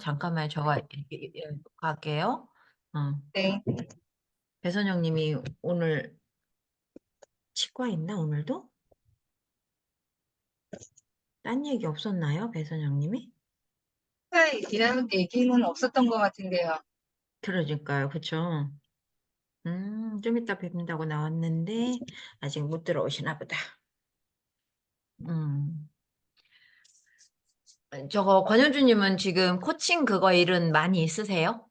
잠깐만 저가 갈게요. 어. 네. 배선영님이 오늘 치과 있나 오늘도? 딴 얘기 없었나요, 배선영님이? 이런 얘기는 없었던 것 같은데요. 그러니까요, 그쵸? 좀 이따 뵙는다고 나왔는데 아직 못 들어오시나 보다. 음. 저거 권현주님은 지금 코칭 그거 일은 많이 있으세요?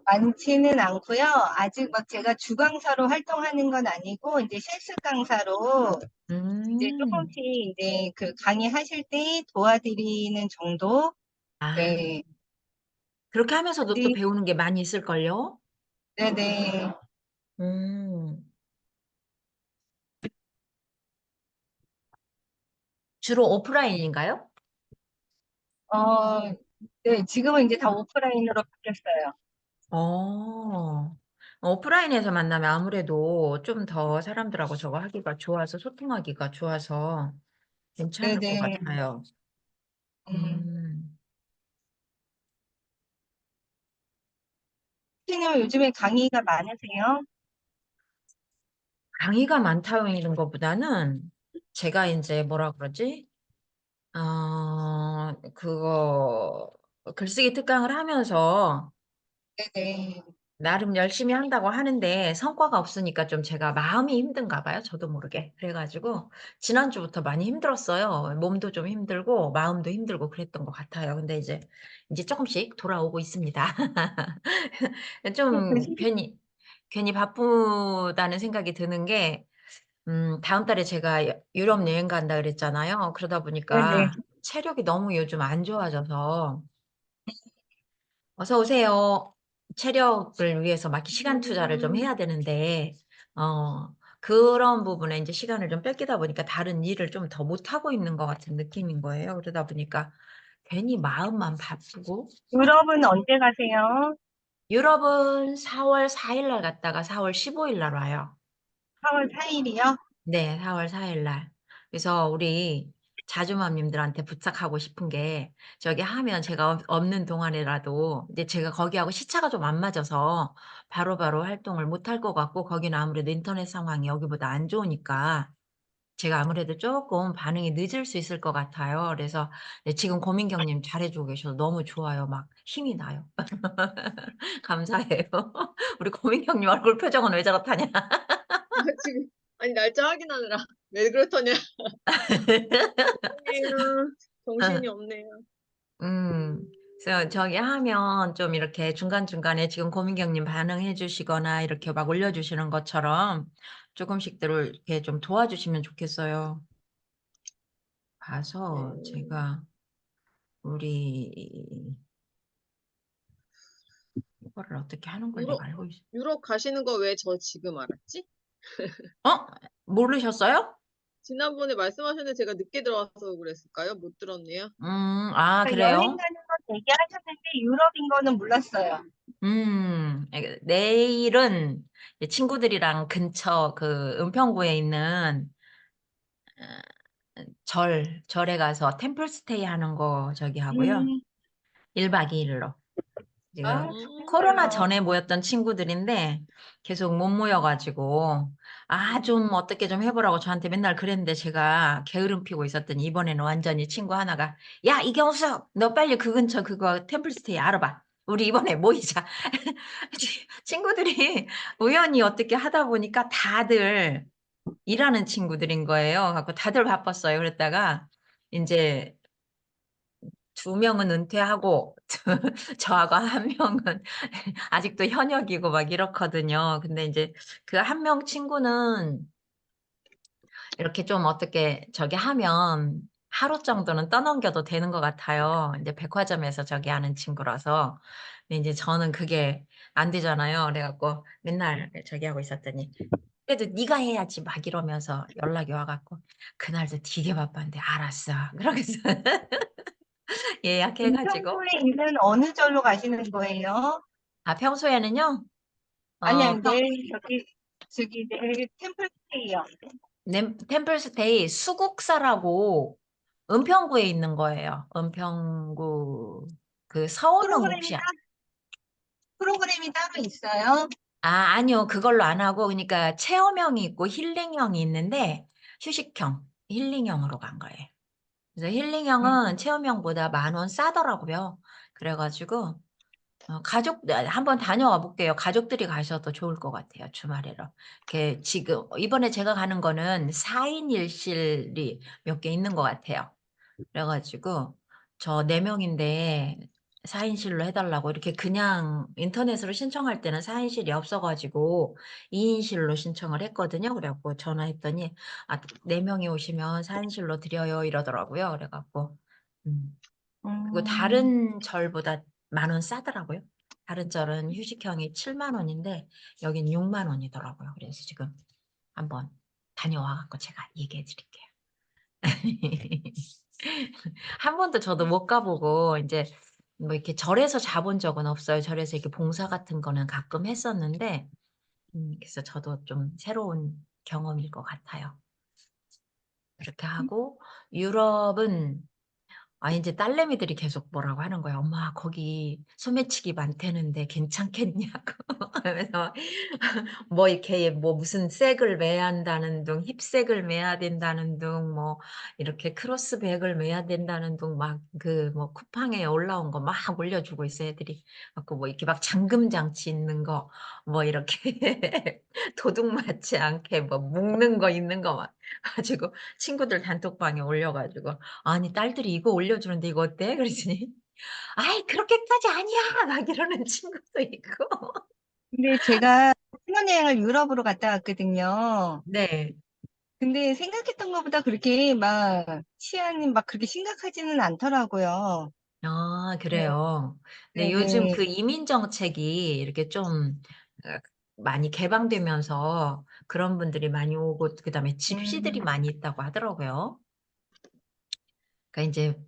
많지는 않고요. 아직 막 제가 주강사로 활동하는 건 아니고, 이제 실습 강사로 이제 조금씩 음. 이제 그 강의하실 때 도와드리는 정도? 아, 네. 그렇게 하면서도 또 네, 배우는 게 많이 있을걸요? 네네. 음. 주로 오프라인인가요? 어, 네, 지금은 이제 다 오프라인으로 바뀌었어요. 어. 오프라인에서 만나면 아무래도 좀 더 사람들하고 저거 하기가 좋아서 소통하기가 좋아서 괜찮을 것 네네. 같아요. 음. 음. 선생님은 요즘에 강의가 많으세요? 강의가 많다는 것보다는 제가 인제 뭐라 그러지? 그거 글쓰기 특강을 하면서 네네. 나름 열심히 한다고 하는데 성과가 없으니까 좀 제가 마음이 힘든가 봐요, 저도 모르게. 그래 가지고 지난주부터 많이 힘들었어요. 몸도 좀 힘들고 마음도 힘들고 그랬던 것 같아요. 근데 이제 쪼끔씩 돌아오고 있습니다. 좀 교수님? 괜히 바쁘다는 생각이 드는 게 다음 달에 제가 유럽 여행 간다 그랬잖아요. 그러다 네네. 보니까 체력이 너무 요즘 안 좋아져서 어서 오세요. 체력을 위해서 막 시간 투자를 좀 해야 되는데 어 그런 부분에 인제 시간을 좀 뺏기다 보니까 다른 일을 좀 더 못하고 있는 것 같은 느낌인 거예요. 그러다 보니까 괜히 마음만 바쁘고 유럽은 언제 가세요? 유럽은 4월 4일 날 갔다가 4월 15일 날 와요. 4월 4일이요? 네. 4월 4일 날. 그래서 우리 자주맘님들한테 부탁하고 싶은 게 저기 하면 제가 없는 동안이라도 이제 제가 거기하고 시차가 좀 안 맞아서 바로바로 활동을 못할 것 같고 거기는 아무래도 인터넷 상황이 여기보다 안 좋으니까 제가 아무래도 쪼끔 반응이 늦을 수 있을 것 같아요. 그래서 네 지금 고민경님 잘해 주고 계셔서 너무 좋아요. 막 힘이 나요. 감사해요. 우리 고민경님 얼굴 표정은 왜 저렇다냐. 지금 아니 날짜 확인하느라 왜 그렇더냐. 죄송해요. 정신이 어. 없네요. 그래서 저기 하면 좀 이렇게 중간중간에 지금 고민경님 반응해 주시거나 이렇게 막 올려주시는 것처럼 조금씩들 이렇게 좀 도와주시면 좋겠어요. 봐서 네. 제가 우리 이거를 어떻게 하는 걸 내가 유럽 알고 있 유럽 가시는 거 왜 저 지금 알았지? 어? 모르셨어요? 지난번에 말씀하셨는데 제가 늦게 들어와서 그랬을까요? 못 들었네요. 아 여행 그래요? 가는 건 얘기하셨는데 유럽인 거는 몰랐어요. 내일은 이제 친구들이랑 근처 그 은평구에 있는 절에 가서 템플 스테이 하는 거 저기 하고요. 음. 1박 2 일로. 아, 지금 코로나 좋겠어요. 전에 모였던 친구들인데 계속 못 모여 가지고 좀 어떻게 좀 해 보라고 저한테 맨날 그랬는데 제가 게으름 피우고 있었더니 이번에는 완전히 친구 하나가 "야 이경숙 너 빨리 그 근처 그거 템플 스테이 알아봐. 우리 이번에 모이자." 친구들이 우연히 어떻게 하다 보니까 다들 일하는 친구들인 거예요. 그래 갖고 다들 바빴어요. 그랬다가 인제 2 명은 은퇴하고 저하고 1 명은 아직도 현역이고 막 이렇거든요. 근데 인제 그 1명 친구는 이렇게 좀 어떻게 저기 하면 하루 정도는 떠넘겨도 되는 것 같아요. 인제 백화점에서 저기 하는 친구라서. 근데 인제 저는 그게 안 되잖아요. 그래 갖고 맨날 저기 하고 있었더니 "그래도 네가 해야지." 막 이러면서 연락이 와 갖고 그날도 되게 바빴는데 "알았어." 그러고서 예약해 가지고 은평구에 있는 어느 절로 가시는 거예요? 평소에는요 아니, 어 아니, 평 내일 템플스테이요. 템플스테이 수국사라고 은평구에 있는 거예요. 은평구 그 서원은 프로그램이, 혹시 프로그램이 따로 있어요? 아니요. 그걸로 안 하고 그러니까 체험형이 있고 힐링형이 있는데 휴식형, 힐링형으로 간 거예요. 그래서 힐링형은 체험형보다 10,000원 싸더라고요. 그래 가지고 한번 다녀와 볼게요. 가족들이 가셔도 좋을 것 같아요, 주말에로. 이렇게 지금 이번에 제가 가는 거는 4인 1실이 몇 개 있는 것 같아요. 그래 가지고 저 4 명인데 4 인실로 해 달라고 이렇게 그냥 인터넷으로 신청할 때는 4 인실이 없어 가지고 2 인실로 신청을 했거든요. 그래 갖고 전화했더니 "아 4 명이 오시면 4 인실로 드려요." 이러더라고요. 그래 갖고 그리고 음, 다른 절보다 10,000원 싸더라고요. 다른 절은 휴식형이 70,000원인데 여긴 60,000원이더라고요. 그래서 지금 한번 다녀와 갖고 제가 얘기해 드릴게요. 한 번도 저도 못 가 보고 인제 뭐 이렇게 절에서 자본 적은 없어요. 절에서 이렇게 봉사 같은 거는 가끔 했었는데 그래서 저도 좀 새로운 경험일 것 같아요. 그렇게 하고 유럽은 인제 딸내미들이 계속 뭐라고 하는 거예요. "엄마 거기 소매치기 많다는데 괜찮겠냐고." 하면서 뭐 이렇게 뭐 무슨 색을 매야 한다는 둥 힙색을 매야 된다는 둥 뭐 이렇게 크로스백을 매야 된다는 둥 막 그 뭐 쿠팡에 올라온 거 막 올려주고 있어요 애들이. 그래 갖고 뭐 이렇게 막 잠금 장치 있는 거 뭐 이렇게 도둑 맞지 않게 뭐 묶는 거 있는 거 막 가지고 친구들 단톡방에 올려 가지고 "아니 딸들이 이거 올려주는데 이거 어때?" 그랬더니 "아이 그렇게까지 아니야." 막 이러는 친구도 있고. 근데 제가 신혼여행을 유럽으로 갔다 왔거든요. 네. 근데 생각했던 것보다 그렇게 막 치안이 막 그렇게 심각하지는 않더라고요. 네, 그래요. 근데 요즘 네네. 그 이민 정책이 이렇게 좀 어 많이 개방되면서 그런 분들이 많이 오고 그다음에 집시들이 음, 많이 있다고 하더라고요. 그러니까 인제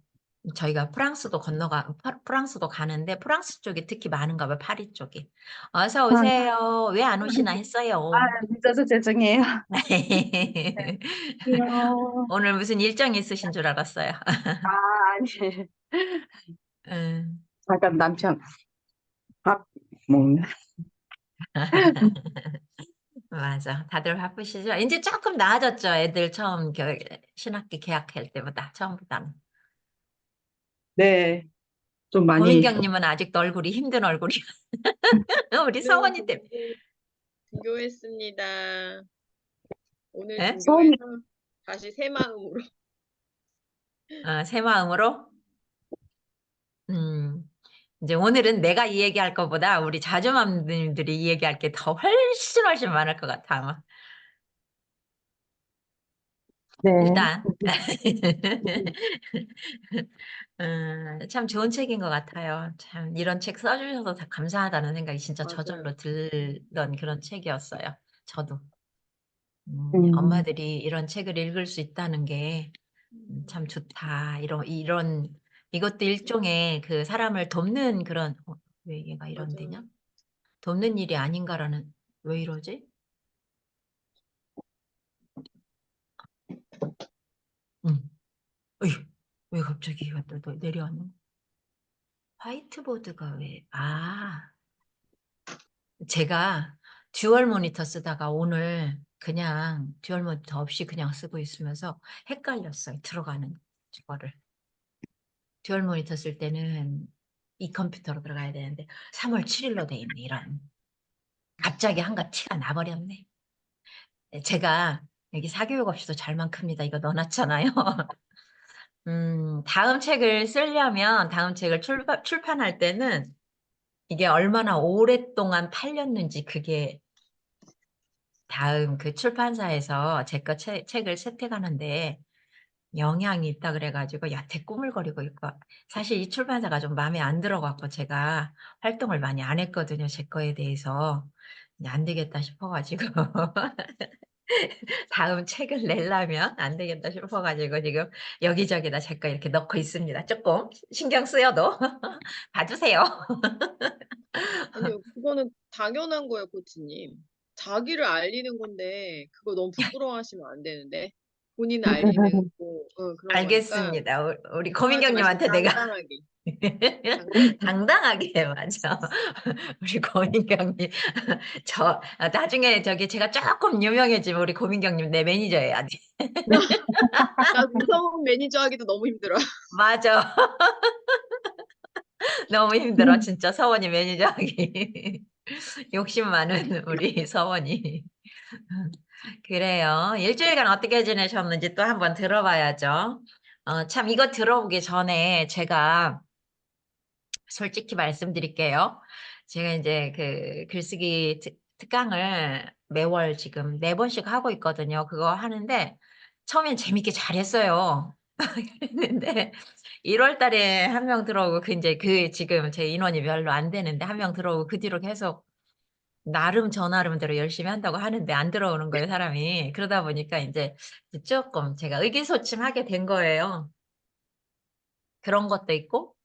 저희가 프랑스도 건너가 프랑스도 가는데 프랑스 쪽이 특히 많은가 봐요, 파리 쪽이. "어서 아, 오세요. 왜 안 오시나?" 아, 했어요. 늦어서 죄송해요. 귀여워. 오늘 무슨 일정이 있으신 줄 알았어요. 아, 아니. 음. 잠깐 남편 밥 먹는. 맞아. 다들 바쁘시죠? 인제 쪼끔 나아졌죠, 애들 처음 신학기 개학할 때보다 처음보다는. 네, 좀 많이. 고민경 님은 아직도 얼굴이 힘든 얼굴이야. 우리 오늘 서원이 때문에. 등교했습니다. 오늘 예? 서운해. 등교해서 다시 새 마음으로. 새 마음으로? 음. 인제 오늘은 내가 이 얘기할 것보다 우리 자주맘님들이 이 얘기할 게 더 훨씬 훨씬 많을 것 같아 아마. 네. 일단 참 좋은 책인 것 같아요. 참 이런 책 써 주셔서 다 감사하다는 생각이 진짜 맞아요. 저절로 들던 그런 책이었어요. 저도. 음, 엄마들이 이런 책을 읽을 수 있다는 게 음. '참 좋다.' 이런 이것도 일종의 그 사람을 돕는 그런 '왜 얘가 이런 맞아요. 데냐? 돕는 일이 아닌가.'라는 '왜 이러지?' 음. 어휴 왜 갑자기 이거 또 내려왔노? 화이트보드가 왜 제가 듀얼 모니터 쓰다가 오늘 그냥 듀얼 모니터 없이 그냥 쓰고 있으면서 헷갈렸어요, 들어가는 거를. 듀얼 모니터 쓸 때는 이 컴퓨터로 들어가야 되는데 3월 7 일로 돼 있네 이런. 갑자기 한가 티가 나 버렸네. 제가 여기 사교육 없이도 잘만 큽니다. 이거 넣어 놨잖아요. 다음 책을 쓰려면 다음 책을 출판할 때는 이게 얼마나 오랫동안 팔렸는지 그게 다음 그 출판사에서 제 거 책을 채택하는데 영향이 있다 그래 가지고 여태 꾸물거리고 있고 사실 이 출판사가 좀 마음에 안 들어 갖고 제가 활동을 많이 안 했거든요, 제 거에 대해서. 이제 안 되겠다 싶어 가지고 다음 책을 내려면 안 되겠다 싶어 가지고 지금 여기저기다 제 거 이렇게 넣고 있습니다. 쪼끔 신경 쓰여도 봐 주세요. 아니요. 그거는 당연한 거예요, 코치님. 자기를 알리는 건데 그거 너무 부끄러워하시면 안 되는데. 본인을 알리는 그런 거니까 알겠습니다. 우리 편하게 고민경님한테 내가 당당하게. 당당하게 맞아. 우리 고민경님 나중에 제가 조금 유명해지면 우리 고민경님 내 매니저 해야지. 나 무서운 매니저 하기도 너무 힘들어. 맞아. 너무 힘들어 진짜 서원이 매니저 하기. 욕심 많은 우리 서원이. 그래요. 일주일간 어떻게 지내셨는지 또 한번 들어봐야죠. 참 이거 들어보기 전에 제가 솔직히 말씀드릴게요. 제가 이제 그 글쓰기 특강을 매월 지금 4번씩 하고 있거든요. 그거 하는데 처음엔 재밌게 잘했어요. 했는데 1월 달에 한 명 들어오고 지금 제 인원이 별로 안 되는데 한 명 들어오고 그 뒤로 계속 나름 저 나름대로 열심히 한다고 하는데 안 들어오는 거예요, 사람이. 그러다 보니까 인제 쪼끔 제가 의기소침하게 된 거예요. 그런 것도 있고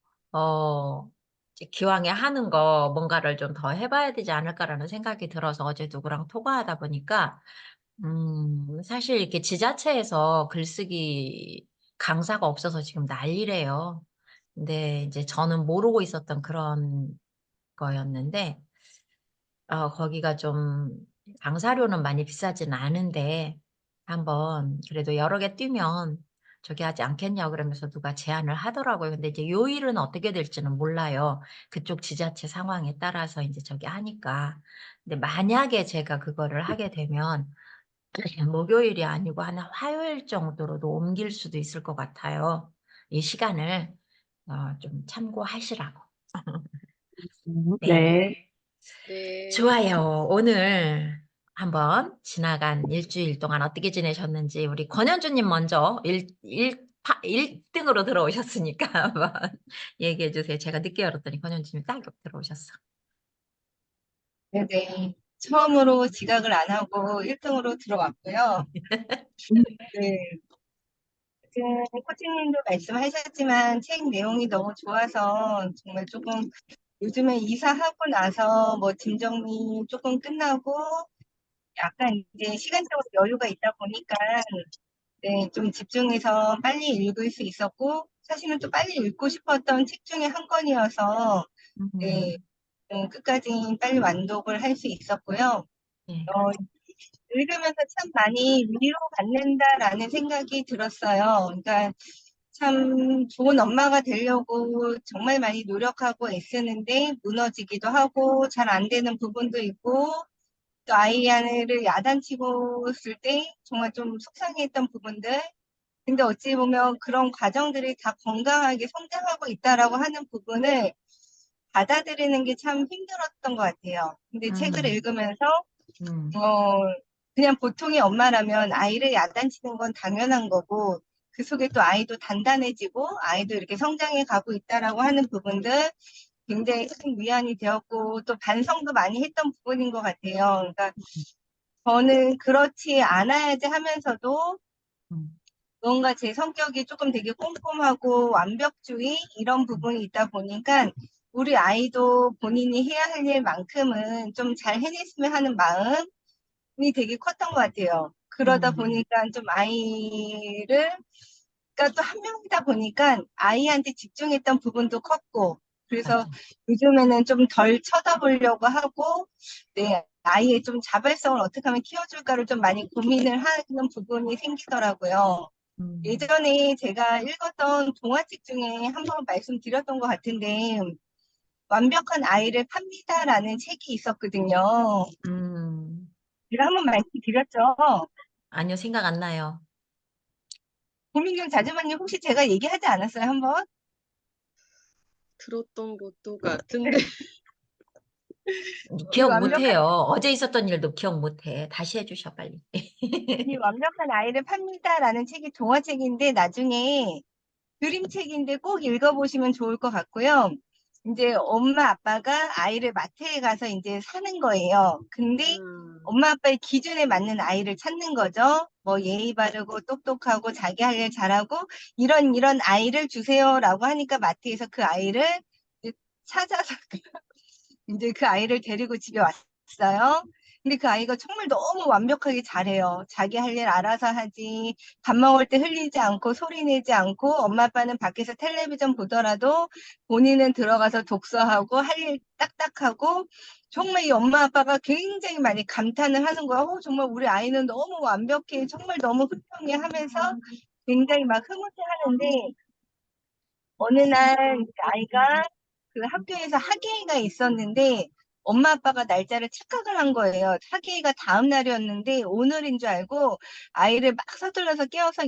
이제 '기왕에 하는 거 뭔가를 좀 더 해 봐야 되지 않을까.'라는 생각이 들어서 어제 누구랑 통화하다 보니까 사실 이렇게 지자체에서 글쓰기 강사가 없어서 지금 난리래요. 근데 인제 저는 모르고 있었던 그런 거였는데 거기가 좀 강사료는 많이 비싸진 않은데 한번 그래도 여러 개 뛰면 저기 하지 않겠냐 그러면서 누가 제안을 하더라고요. 근데 이제 요일은 어떻게 될지는 몰라요. 그쪽 지자체 상황에 따라서 인제 저기 하니까. 근데 만약에 제가 그거를 하게 되면 목요일이 아니고 한 화요일 정도로도 옮길 수도 있을 것 같아요. 이 시간을 좀 참고하시라고. 네. 네. 네. 좋아요. 오늘 한번 지나간 일주일 동안 어떻게 지내셨는지 우리 권현주님 먼저 1등으로 들어오셨으니까 한번 얘기해 주세요. 제가 늦게 열었더니 권현주님이 딱 들어오셨어. 네네. 처음으로 지각을 안 하고 1등으로 들어왔고요. 네. 코치님도 말씀하셨지만 책 내용이 너무 좋아서 정말 조금 요즘에 이사하고 나서 뭐 짐 정리 조금 끝나고 약간 이제 시간적으로 여유가 있다 보니까 네, 좀 집중해서 빨리 읽을 수 있었고 사실은 또 빨리 읽고 싶었던 책 중에 한 권이어서 네, 음. 끝까지 빨리 완독을 할 수 있었고요. 네. 읽으면서 참 많이 위로받는다라는 생각이 들었어요. 그러니까 참 좋은 엄마가 되려고 정말 많이 노력하고 애쓰는데 무너지기도 하고 잘 안 되는 부분도 있고 또 아이를 야단치고 있을 때 정말 좀 속상했던 부분들 근데 어찌 보면 그런 과정들이 다 건강하게 성장하고 있다라고 하는 부분을 받아들이는 게 참 힘들었던 것 같아요. 근데 책을 음. 읽으면서 음. 그냥 보통의 엄마라면 아이를 야단치는 건 당연한 거고 그 속에 또 아이도 단단해지고 아이도 이렇게 성장해 가고 있다라고 하는 부분들 굉장히 큰 위안이 되었고 또 반성도 많이 했던 부분인 것 같아요. 그러니까 저는 그렇지 않아야지 하면서도 음. 뭔가 제 성격이 조금 되게 꼼꼼하고 완벽주의 이런 부분이 있다 보니까 우리 아이도 본인이 해야 할 일만큼은 좀 잘 해냈으면 하는 마음이 되게 컸던 것 같아요. 그러다 보니까 좀 아이를 그러니까 또 한 명이다 보니까 아이한테 집중했던 부분도 컸고 그래서 맞아. 요즘에는 좀 덜 쳐다보려고 하고 네, 아이의 좀 자발성을 어떻게 하면 키워줄까를 좀 많이 고민을 하는 부분이 생기더라고요. 음. 예전에 제가 읽었던 동화책 중에 한 번 말씀드렸던 것 같은데 완벽한 아이를 팝니다라는 책이 있었거든요. 음. 제가 한 번 말씀드렸죠. 아니요. 생각 안 나요. 고민경 자주마님 혹시 제가 얘기하지 않았어요 한번? 들었던 것도 같은데. 이 기억 못 완벽한 해요. 어제 있었던 일도 기억 못 해. 다시 해 주셔 빨리. 이 완벽한 아이를 팝니다라는 책이 동화책인데 나중에 그림책인데 꼭 읽어보시면 좋을 것 같고요. 이제 엄마 아빠가 아이를 마트에 가서 이제 사는 거예요. 근데 엄마 아빠의 기준에 맞는 아이를 찾는 거죠. 뭐 예의 바르고 똑똑하고 자기 할 일 잘하고 이런 아이를 주세요라고 하니까 마트에서 그 아이를 이제 찾아서 이제 그 아이를 데리고 집에 왔어요. 근데 그 아이가 정말 너무 완벽하게 잘해요. 자기 할 일 알아서 하지. 밥 먹을 때 흘리지 않고 소리 내지 않고 엄마 아빠는 밖에서 텔레비전 보더라도 본인은 들어가서 독서하고 할 일 딱딱하고 정말 이 엄마 아빠가 굉장히 많이 감탄을 하는 거야. 정말 우리 아이는 너무 완벽해. 정말 너무 훌륭해 하면서 굉장히 막 흐뭇해하는데 어느 날 그 아이가 그 학교에서 학예회가 있었는데 엄마 아빠가 날짜를 착각을 한 거예요. 학예회가 다음 날이었는데 오늘인 줄 알고 아이를 막 서둘러서 깨워서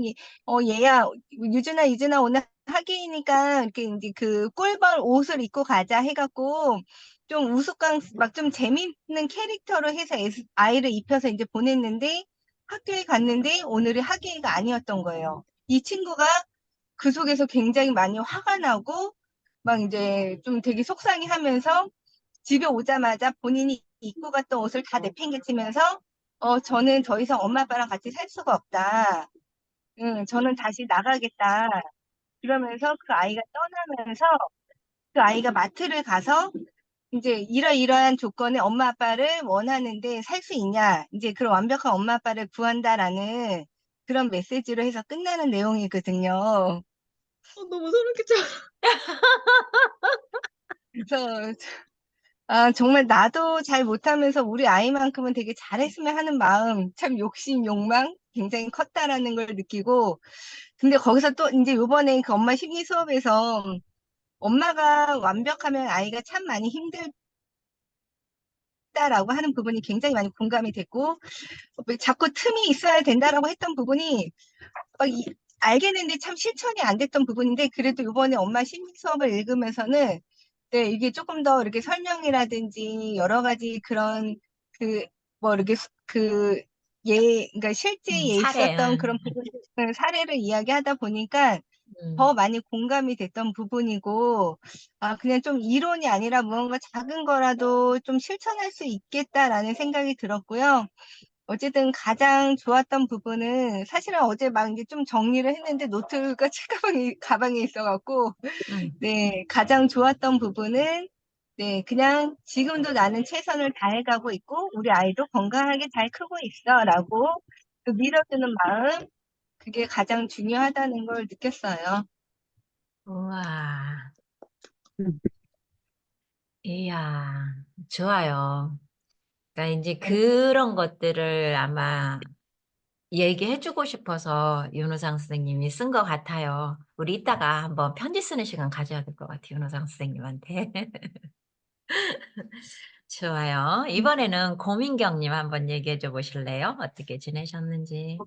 얘야 유준아 오늘 학예회니까 이렇게 이제 그 꿀벌 옷을 입고 가자 해갖고 좀 우스꽝 막 좀 재밌는 캐릭터로 해서 아이를 입혀서 이제 보냈는데 학교에 갔는데 오늘이 학예회가 아니었던 거예요. 이 친구가 그 속에서 굉장히 많이 화가 나고 막 이제 좀 되게 속상해 하면서 집에 오자마자 본인이 입고 갔던 옷을 다 내팽개치면서 저는 더 이상 엄마 아빠랑 같이 살 수가 없다. 저는 다시 나가겠다. 그러면서 그 아이가 떠나면서 그 아이가 마트를 가서 이제 이러이러한 조건에 엄마 아빠를 원하는데 살 수 있냐. 이제 그런 완벽한 엄마 아빠를 구한다라는 그런 메시지로 해서 끝나는 내용이거든요. 너무 소름 끼쳐. 그래서 정말 나도 잘 못하면서 우리 아이만큼은 되게 잘했으면 하는 마음, 참 욕심, 욕망 굉장히 컸다라는 걸 느끼고, 근데 거기서 또 이제 요번에 그 엄마 심리 수업에서 엄마가 완벽하면 아이가 참 많이 힘들다라고 하는 부분이 굉장히 많이 공감이 됐고, 왜 자꾸 틈이 있어야 된다라고 했던 부분이 막 알겠는데 참 실천이 안 됐던 부분인데, 그래도 요번에 엄마 심리 수업을 읽으면서는 네, 이게 조금 더 이렇게 설명이라든지 여러 가지 그런 뭐 이렇게 그러니까 실제 사례. 있었던 그런 부분, 사례를 이야기하다 보니까 음. 더 많이 공감이 됐던 부분이고, 그냥 좀 이론이 아니라 무언가 작은 거라도 좀 실천할 수 있겠다라는 생각이 들었고요. 어쨌든 가장 좋았던 부분은 사실은 어제 막 이제 좀 정리를 했는데 노트가 가방에 있어갖고 음. 네, 가장 좋았던 부분은 네, 그냥 지금도 나는 최선을 다해가고 있고 우리 아이도 건강하게 잘 크고 있어라고 그 믿어주는 마음 그게 가장 중요하다는 걸 느꼈어요. 우와. 이야, 좋아요. 그러니까 이제 네, 그런 것들을 아마 얘기해주고 싶어서 윤호상 선생님이 쓴 것 같아요. 우리 이따가 한번 편지 쓰는 시간 가져야 될 것 같아요, 윤호상 선생님한테. 좋아요. 이번에는 고민경님 한번 얘기해줘 보실래요? 어떻게 지내셨는지.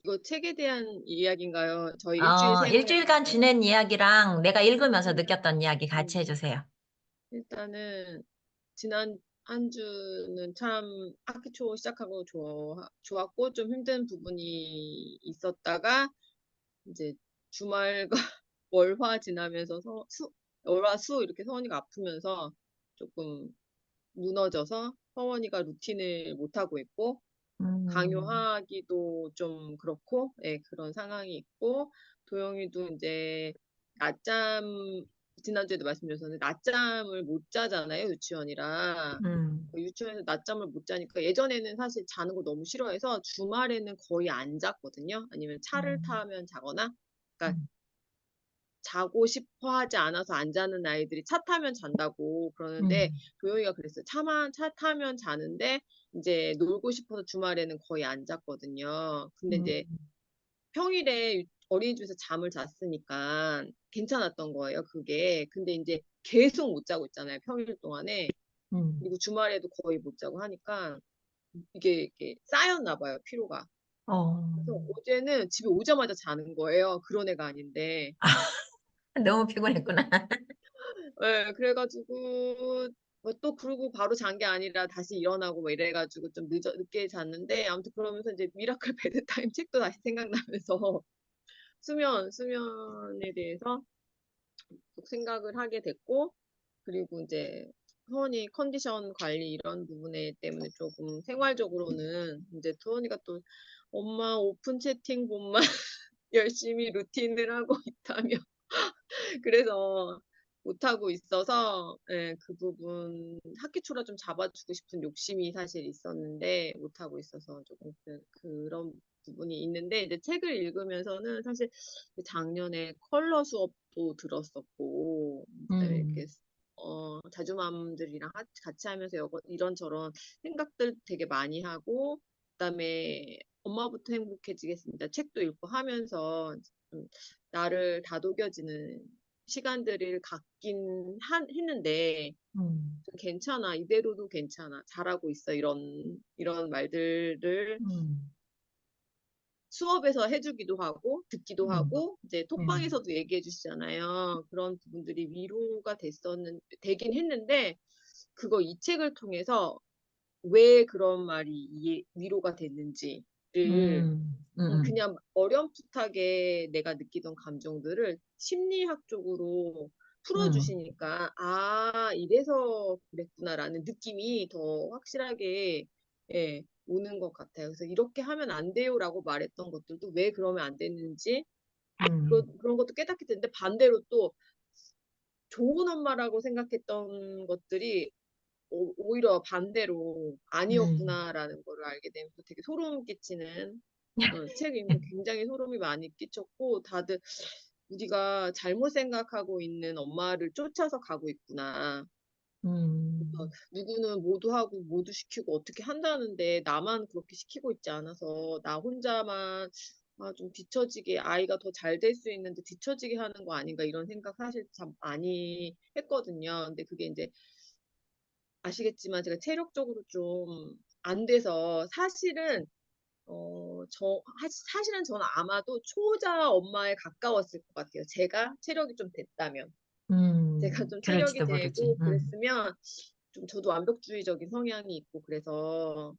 이거 책에 대한 이야기인가요? 저희 일주일 생활에 일주일간 대해서요? 지낸 이야기랑 내가 읽으면서 느꼈던 이야기 같이 음, 해주세요. 일단은 지난 한 주는 참 학기 초 시작하고 좋았고 좀 힘든 부분이 있었다가 이제 주말과 월화 지나면서 월화 수 이렇게 서원이가 아프면서 조금 무너져서 서원이가 루틴을 못하고 있고 음, 강요하기도 좀 그렇고 예, 그런 상황이 있고 도영이도 이제 낮잠 지난주에도 말씀드렸었는데 낮잠을 못 자잖아요 유치원이라 음, 유치원에서 낮잠을 못 자니까 예전에는 사실 자는 거 너무 싫어해서 주말에는 거의 안 잤거든요 아니면 차를 음, 타면 자거나 그러니까 음, 자고 싶어 하지 않아서 안 자는 아이들이 차 타면 잔다고 그러는데 음, 도영이가 그랬어요. 차 타면 자는데 이제 놀고 싶어서 주말에는 거의 안 잤거든요. 근데 음, 이제 평일에 어린이집에서 잠을 잤으니까 괜찮았던 거예요. 그게. 근데 이제 계속 못 자고 있잖아요. 평일 동안에. 음. 그리고 주말에도 거의 못 자고 하니까 이게 이렇게 쌓였나 봐요. 피로가. 어, 그래서 어제는 집에 오자마자 자는 거예요. 그런 애가 아닌데. 너무 피곤했구나. 예, 그래가지고 뭐또 그러고 바로 잔 게 아니라 다시 일어나고 뭐 이래가지고 좀 늦게 잤는데 아무튼 그러면서 이제 미라클 베드타임 책도 다시 생각나면서 수면에 대해서 또 생각을 하게 됐고 그리고 이제 서원이 컨디션 관리 이런 부분에 때문에 조금 생활적으로는 이제 서원이가 또 엄마 오픈 채팅본만 열심히 루틴을 하고 있다며 그래서 못하고 있어서 예, 그 부분 학기 초라 좀 잡아주고 싶은 욕심이 사실 있었는데 못하고 있어서 조금 그런 부분이 있는데 이제 책을 읽으면서는 사실 작년에 컬러 수업도 들었었고 그다음에 이렇게 자주맘들이랑 같이 하면서 이런저런 생각들 되게 많이 하고 그다음에 엄마부터 행복해지겠습니다. 책도 읽고 하면서 좀 나를 다독여지는 시간들을 갖긴 했는데 음, 좀 괜찮아 이대로도 괜찮아 잘하고 있어 이런 말들을 음, 수업에서 해주기도 하고 듣기도 음, 하고 이제 음, 톡방에서도 얘기해 주시잖아요. 그런 부분들이 위로가 되긴 했는데 그거 이 책을 통해서 왜 그런 말이 위로가 됐는지를 그냥 어렴풋하게 내가 느끼던 감정들을 심리학적으로 음, 풀어주시니까, 아, 이래서 그랬구나라는 느낌이 더 확실하게, 예, 오는 것 같아요. 그래서 이렇게 하면 안 돼요라고 말했던 것들도 왜 그러면 안 됐는지, 그런 것도 깨닫게 되는데, 반대로 또 좋은 엄마라고 생각했던 것들이 오히려 반대로 음, 아니었구나라는 거를 알게 되면서 되게 소름 끼치는 책 읽으면 굉장히 소름이 많이 끼쳤고 다들 우리가 잘못 생각하고 있는 엄마를 쫓아서 가고 있구나. 그래서 누구는 모두 하고 모두 시키고 어떻게 한다는데 나만 그렇게 시키고 있지 않아서 나 혼자만 좀 뒤처지게 아이가 더 잘 될 수 있는데 뒤처지게 하는 거 아닌가 이런 생각 사실 참 많이 했거든요. 근데 그게 이제 아시겠지만 제가 체력적으로 좀 안 돼서 사실은 저는 아마도 초자 엄마에 가까웠을 것 같아요. 제가 체력이 좀 됐다면. 제가 좀 체력이 그럴지도 모르지. 되고 그랬으면 좀 저도 완벽주의적인 성향이 있고 그래서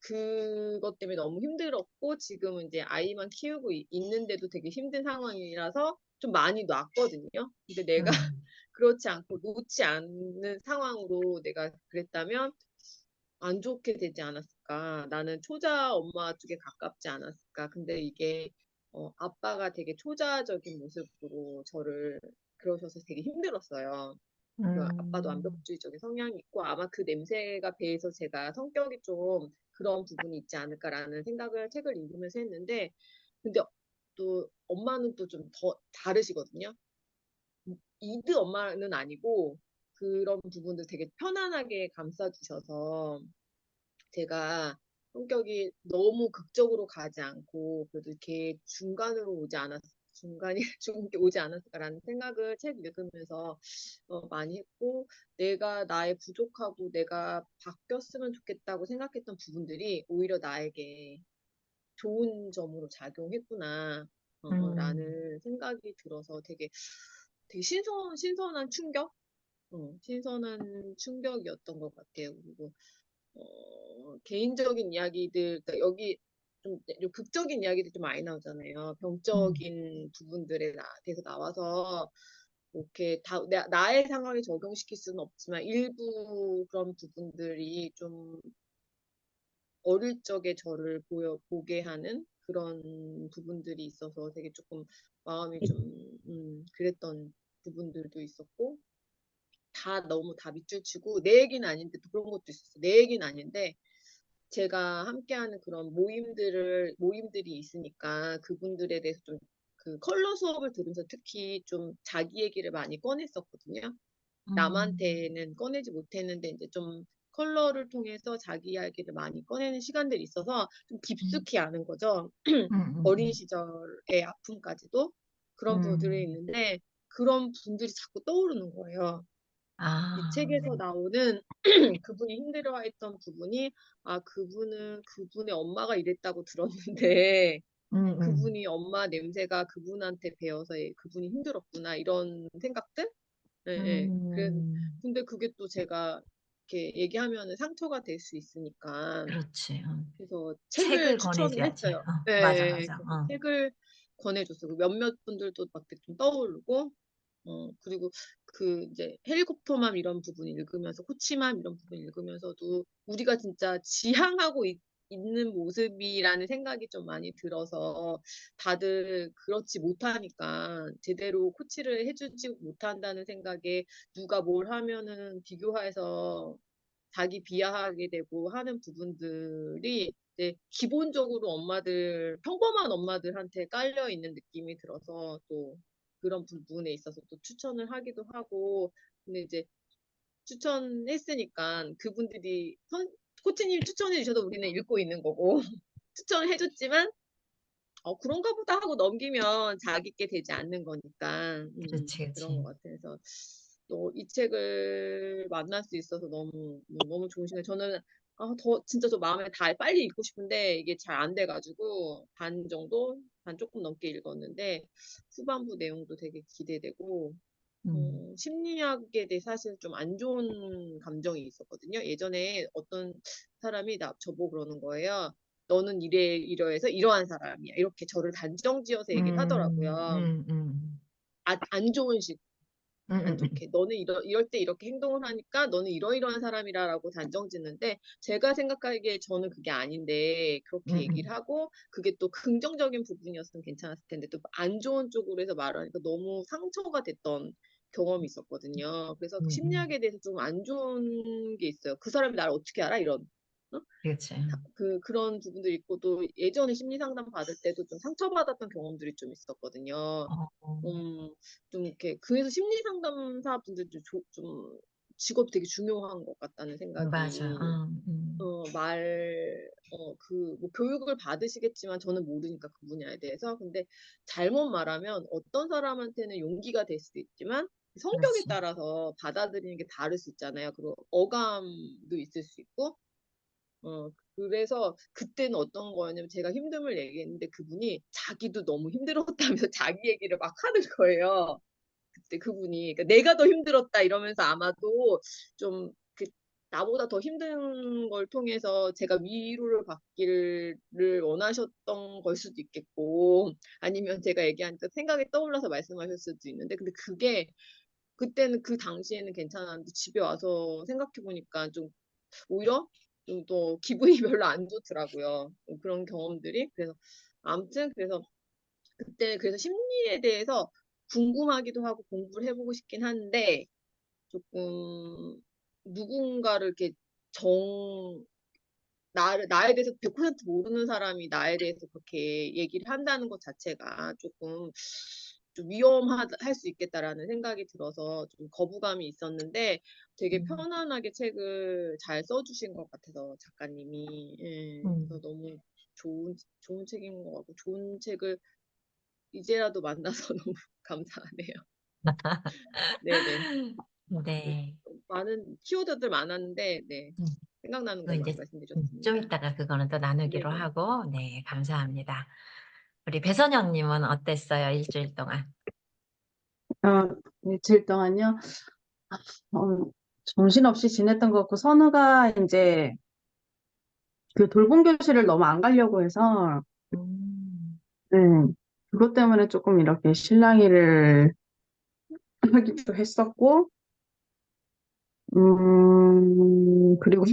그것 때문에 너무 힘들었고 지금은 이제 아이만 키우고 있는데도 되게 힘든 상황이라서 좀 많이 놨거든요. 근데 내가 음, 그렇지 않고 놓지 않는 상황으로 내가 그랬다면 안 좋게 되지 않았을까. 나는 초자 엄마 쪽에 가깝지 않았을까. 근데 이게 아빠가 되게 초자적인 모습으로 저를 그러셔서 되게 힘들었어요. 그 아빠도 음, 완벽주의적인 성향이 있고 아마 그 냄새가 배에서 제가 성격이 좀 그런 부분이 있지 않을까라는 생각을 책을 읽으면서 했는데 근데 또 엄마는 또 좀 더 다르시거든요. 이드 엄마는 아니고 그런 부분들 되게 편안하게 감싸주셔서 제가 성격이 너무 극적으로 가지 않고 그래도 이렇게 중간이 중간에 오지 않았을까라는 생각을 책 읽으면서 많이 했고 내가 나의 부족하고 내가 바뀌었으면 좋겠다고 생각했던 부분들이 오히려 나에게 좋은 점으로 작용했구나 음, 라는 생각이 들어서 되게 신선한 충격? 신선한 충격이었던 것 같아요. 그리고 개인적인 이야기들, 그러니까 여기 좀 극적인 이야기들이 좀 많이 나오잖아요. 음, 병적인 부분들에 대해서 나와서 이렇게 나의 상황에 적용시킬 수는 없지만 일부 그런 부분들이 좀 어릴 적에 저를 보게 하는 그런 부분들이 있어서 되게 조금 마음이 좀 그랬던 부분들도 있었고 너무 다 밑줄 치고 내 얘기는 아닌데 또 그런 것도 있었어. 내 얘기는 아닌데 제가 함께하는 그런 모임들이 있으니까 그분들에 대해서 좀 그 컬러 수업을 들으면서 특히 좀 자기 얘기를 많이 꺼냈었거든요. 음, 남한테는 꺼내지 못했는데 이제 좀 컬러를 통해서 자기 이야기를 많이 꺼내는 시간들이 있어서 좀 음, 깊숙이 아는 거죠. 어린 음, 시절의 아픔까지도 그런 부분들이 음. 있는데 그런 분들이 자꾸 떠오르는 거예요. 이 아, 책에서 나오는 그분이 힘들어했던 부분이 그분은 그분의 엄마가 이랬다고 들었는데 음, 그분이 엄마 냄새가 그분한테 배어서 그분이 힘들었구나 이런 생각들? 예, 예. 근데 그게 또 제가 이렇게 얘기하면 상처가 될 수 있으니까 그렇지. 그래서 책을 책을 추천을 권해줘야지. 했어요. 예, 맞아, 예, 예. 맞아. 그래서 책을 권해줬어요. 몇몇 분들도 막 좀 떠오르고 그리고 그 이제 헬리콥터맘 이런 부분 읽으면서 코치맘 이런 부분 읽으면서도 우리가 진짜 지향하고 있는 모습이라는 생각이 좀 많이 들어서 다들 그렇지 못하니까 제대로 코치를 해주지 못한다는 생각에 누가 뭘 하면은 비교해서 자기 비하하게 되고 하는 부분들이 이제 기본적으로 평범한 엄마들한테 깔려 있는 느낌이 들어서 또 그런 부분에 있어서 또 추천을 하기도 하고, 근데 이제 추천했으니까 그분들이 코치님 추천해 주셔도 우리는 읽고 있는 거고 추천을 해줬지만 그런가 보다 하고 넘기면 자기께 되지 않는 거니까 그렇지, 그런 것 그렇지. 같아서 또 이 책을 만날 수 있어서 너무 좋은 시간. 저는 진짜 저 마음에 다 빨리 읽고 싶은데 이게 잘 안 돼가지고 반 조금 넘게 읽었는데 후반부 내용도 되게 기대되고 음, 심리학에 대해 사실 좀 안 좋은 감정이 있었거든요. 예전에 어떤 사람이 저보고 그러는 거예요. 너는 이러해서 이러한 사람이야. 이렇게 저를 단정지어서 얘기를 하더라고요. 안 좋은 식, 안 음. 좋게. 너는 이럴 때 이렇게 행동을 하니까 너는 이러이러한 사람이라고 단정짓는데 제가 생각하기에 저는 그게 아닌데 그렇게 얘기를 하고 그게 또 긍정적인 부분이었으면 괜찮았을 텐데 또 안 좋은 쪽으로 해서 말하니까 너무 상처가 됐던 경험이 있었거든요. 그래서 그 심리학에 대해서 좀 안 좋은 게 있어요. 그 사람이 나를 어떻게 알아? 이런. 어? 그렇지. 그런 부분들이 있고 또 예전에 심리 상담 받을 때도 좀 상처받았던 경험들이 좀 있었거든요. 어, 어, 좀 이렇게 그래서 심리 상담사 분들도 좀 직업이 되게 중요한 것 같다는 맞아. 생각이 뭐 교육을 받으시겠지만 저는 모르니까 그 분야에 대해서 근데 잘못 말하면 어떤 사람한테는 용기가 될 수도 있지만 성격에 그렇지. 따라서 받아들이는 게 다를 수 있잖아요. 그리고 어감도 있을 수 있고 그래서 그때는 어떤 거였냐면 제가 힘듦을 얘기했는데 그분이 자기도 너무 힘들었다면서 자기 얘기를 막 하는 거예요. 그때 그분이. 그러니까 내가 더 힘들었다 이러면서 아마도 좀 나보다 더 힘든 걸 통해서 제가 위로를 받기를 원하셨던 걸 수도 있겠고, 아니면 제가 얘기하니까 생각이 떠올라서 말씀하실 수도 있는데, 근데 그때는 그 당시에는 괜찮았는데 집에 와서 생각해보니까 좀 오히려 좀 더 기분이 별로 안 좋더라고요. 그런 경험들이. 그래서 아무튼 그래서 심리에 대해서 궁금하기도 하고 공부를 해보고 싶긴 한데 조금 누군가를 이렇게 나에 대해서 100% 모르는 사람이 나에 대해서 그렇게 얘기를 한다는 것 자체가 조금 좀 할 수 있겠다라는 생각이 들어서 좀 거부감이 있었는데 되게 편안하게 책을 잘 써주신 것 같아서 작가님이 그래서 너무 좋은 책인 것 같고 좋은 책을 이제라도 만나서 너무 감사하네요. 네네. 네. 네. 많은 키워드들 많았는데 네. 음, 생각나는 그 것만 이제 좀 말씀드렸습니다. 이따가 그거는 또 나누기로 네네. 하고, 네, 감사합니다. 우리 배선영님은 어땠어요? 일주일 동안? 며칠 동안요. 어, 정신없이 지냈던 것 같고, 선우가 이제 그 돌봄 교실을 너무 안 가려고 해서, 음, 네, 그것 때문에 조금 이렇게 실랑이를 하기도 했었고, 그리고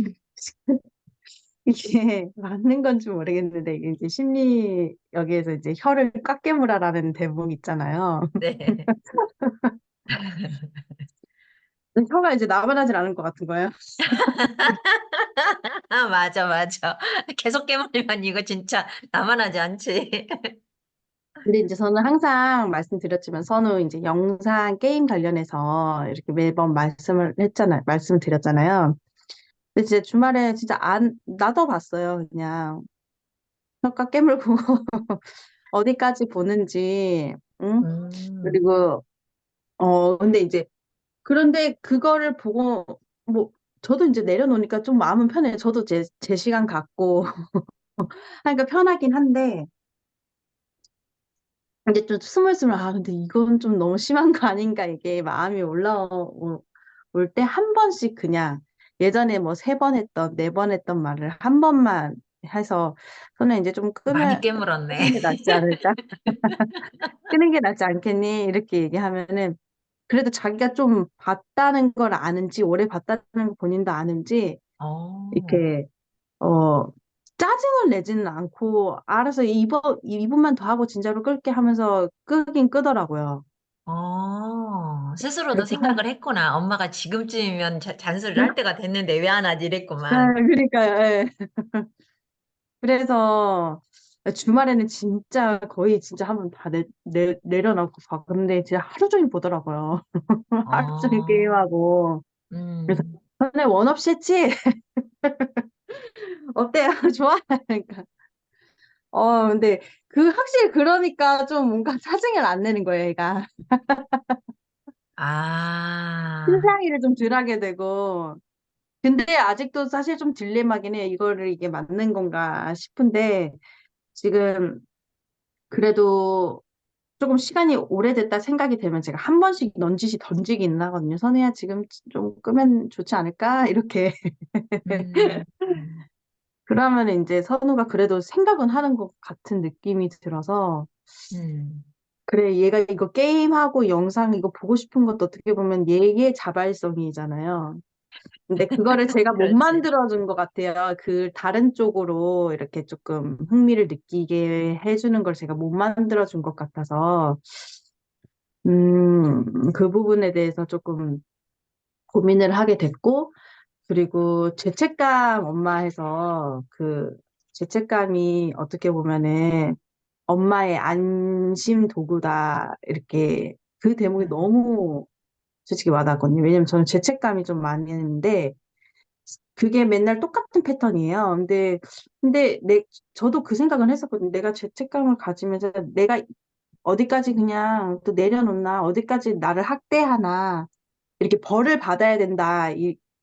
이게 맞는 건지 모르겠는데, 이게 이제 심리, 여기에서 이제 혀를 꽉 깨물어라는 대목 있잖아요. 네. 혀가 이제 나만하질 않을 것 같은 거예요. 맞아, 맞아. 계속 깨물면 이거 진짜 나만 하지 않지. 근데 이제 저는 항상 말씀드렸지만 선우 이제 영상 게임 관련해서 이렇게 매번 말씀드렸잖아요. 근데 진짜 주말에 진짜 나도 봤어요. 그냥 혀가 깨물고 어디까지 보는지, 응? 음, 그리고 근데 이제 그런데 그거를 보고 뭐 저도 이제 내려놓으니까 좀 마음은 편해요. 저도 제 시간 갖고 하니까 편하긴 한데. 근데 좀 스물스물, 근데 이건 좀 너무 심한 거 아닌가, 이게 마음이 올라올 때 한 번씩 그냥 예전에 뭐 3번 했던, 4번 했던 말을 한 번만 해서, 저는 이제 좀 많이 끄는 게 깨물었네. 낫지 않을까? 끄는 게 낫지 않겠니? 이렇게 얘기하면은, 그래도 자기가 좀 봤다는 걸 아는지, 오래 봤다는 걸 본인도 아는지, 어, 이렇게, 어, 짜증을 내지는 않고 알아서 2분만 더 하고 진짜로 끌게 하면서 끄긴 끄더라고요. 스스로도 그래서 한, 생각을 했구나. 엄마가 지금쯤이면 잔소리를 할 때가 됐는데 왜 안 하지 네, 이랬구만. 그러니까요. 예. 그래서 주말에는 진짜 거의 진짜 한번 다 내려놓고 봐. 근데 진짜 하루 종일 보더라고요. 하루 종일 어, 게임하고. 그래서 음, 전에 원 없이 했지? 어때요? 좋아? 그러니까. 근데 확실히 그러니까 좀 뭔가 짜증을 안 내는 거예요, 얘가. 아, 신상이를 좀 덜 하게 되고. 근데 아직도 사실 좀 딜레마긴 해요. 이거를 이게 맞는 건가 싶은데, 지금 그래도 조금 시간이 오래됐다 생각이 되면 제가 한 번씩 넌지시 던지긴 하거든요. 선우야, 지금 좀 끄면 좋지 않을까? 이렇게. 음, 음, 그러면 이제 선우가 그래도 생각은 하는 것 같은 느낌이 들어서, 음. 그래, 얘가 이거 게임하고 영상 이거 보고 싶은 것도 어떻게 보면 얘의 자발성이잖아요. 근데 그거를 제가 못 그렇지. 만들어준 것 같아요. 그 다른 쪽으로 이렇게 조금 흥미를 느끼게 해주는 걸 제가 못 만들어준 것 같아서, 그 부분에 대해서 조금 고민을 하게 됐고, 그리고 죄책감 엄마 해서 죄책감이 어떻게 보면은 엄마의 안심 도구다. 이렇게 그 대목이 음, 너무 솔직히 와닿았거든요. 왜냐면 저는 죄책감이 좀 많이 있는데 그게 맨날 똑같은 패턴이에요. 근데 저도 그 생각은 했었거든요. 내가 죄책감을 가지면서 내가 어디까지 그냥 또 내려놓나, 어디까지 나를 학대하나, 이렇게 벌을 받아야 된다,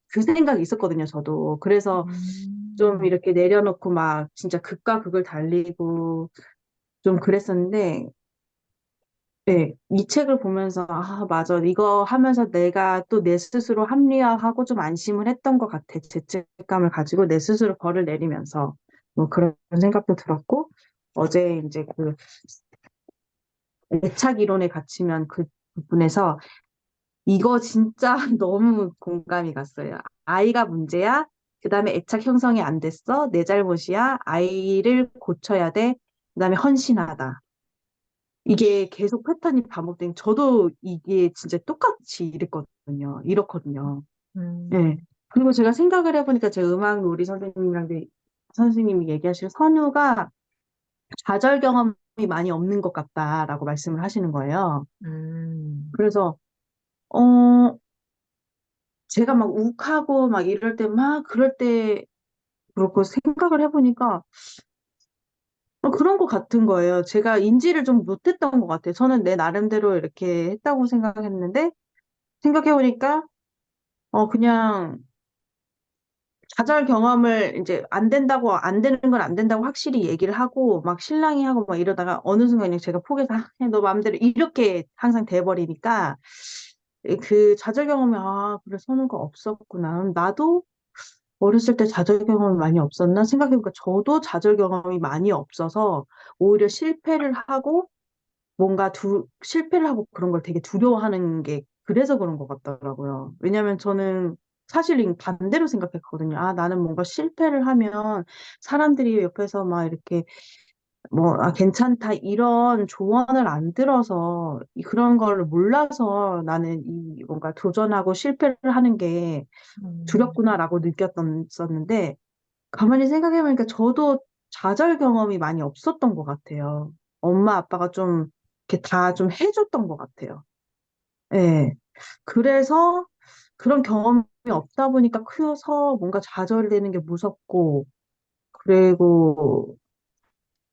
그 생각이 있었거든요, 저도. 그래서 좀 음, 이렇게 내려놓고 막 진짜 극과 극을 달리고 좀 그랬었는데, 네, 이 책을 보면서, 아, 맞아. 이거 하면서 내가 또 내 스스로 합리화하고 좀 안심을 했던 것 같아. 죄책감을 가지고 내 스스로 벌을 내리면서. 뭐 그런 생각도 들었고, 어제 이제 애착 이론에 갇히면 그 부분에서 이거 진짜 너무 공감이 갔어요. 아이가 문제야. 그다음에 애착 형성이 안 됐어. 내 잘못이야. 아이를 고쳐야 돼. 그다음에 헌신하다. 이게 계속 패턴이 반복된, 저도 이게 진짜 똑같이 이렇거든요. 예. 음, 그리고 제가 생각을 해보니까 제 음악 놀이 선생님이 얘기하시는 선우가 좌절 경험이 많이 없는 것 같다라고 말씀을 하시는 거예요. 음, 그래서, 어, 제가 막 욱하고 막 이럴 때 그럴 때 그렇고 생각을 해보니까 그런 것 같은 거예요. 제가 인지를 좀 못했던 것 같아요. 저는 내 나름대로 이렇게 했다고 생각했는데 생각해보니까 그냥 좌절 경험을 이제 안 되는 건 안 된다고 확실히 얘기를 하고 막 실랑이 하고 막 이러다가 어느 순간 그냥 제가 포기해서 그냥 너 마음대로 이렇게 항상 돼버리니까 그 좌절 경험이 그래 선우가 없었구나. 나도 어렸을 때 좌절 경험이 많이 없었나 생각해보니까 저도 좌절 경험이 많이 없어서 오히려 실패를 하고 그런 걸 되게 두려워하는 게 그래서 그런 것 같더라고요. 왜냐면 저는 사실 반대로 생각했거든요. 나는 뭔가 실패를 하면 사람들이 옆에서 막 이렇게 뭐, 괜찮다, 이런 조언을 안 들어서, 그런 걸 몰라서 나는 뭔가 도전하고 실패를 하는 게 음, 두렵구나라고 느꼈었는데, 가만히 생각해보니까 저도 좌절 경험이 많이 없었던 것 같아요. 엄마, 아빠가 좀, 이렇게 다 좀 해줬던 것 같아요. 예. 그래서 그런 경험이 없다 보니까 커서 뭔가 좌절되는 게 무섭고, 그리고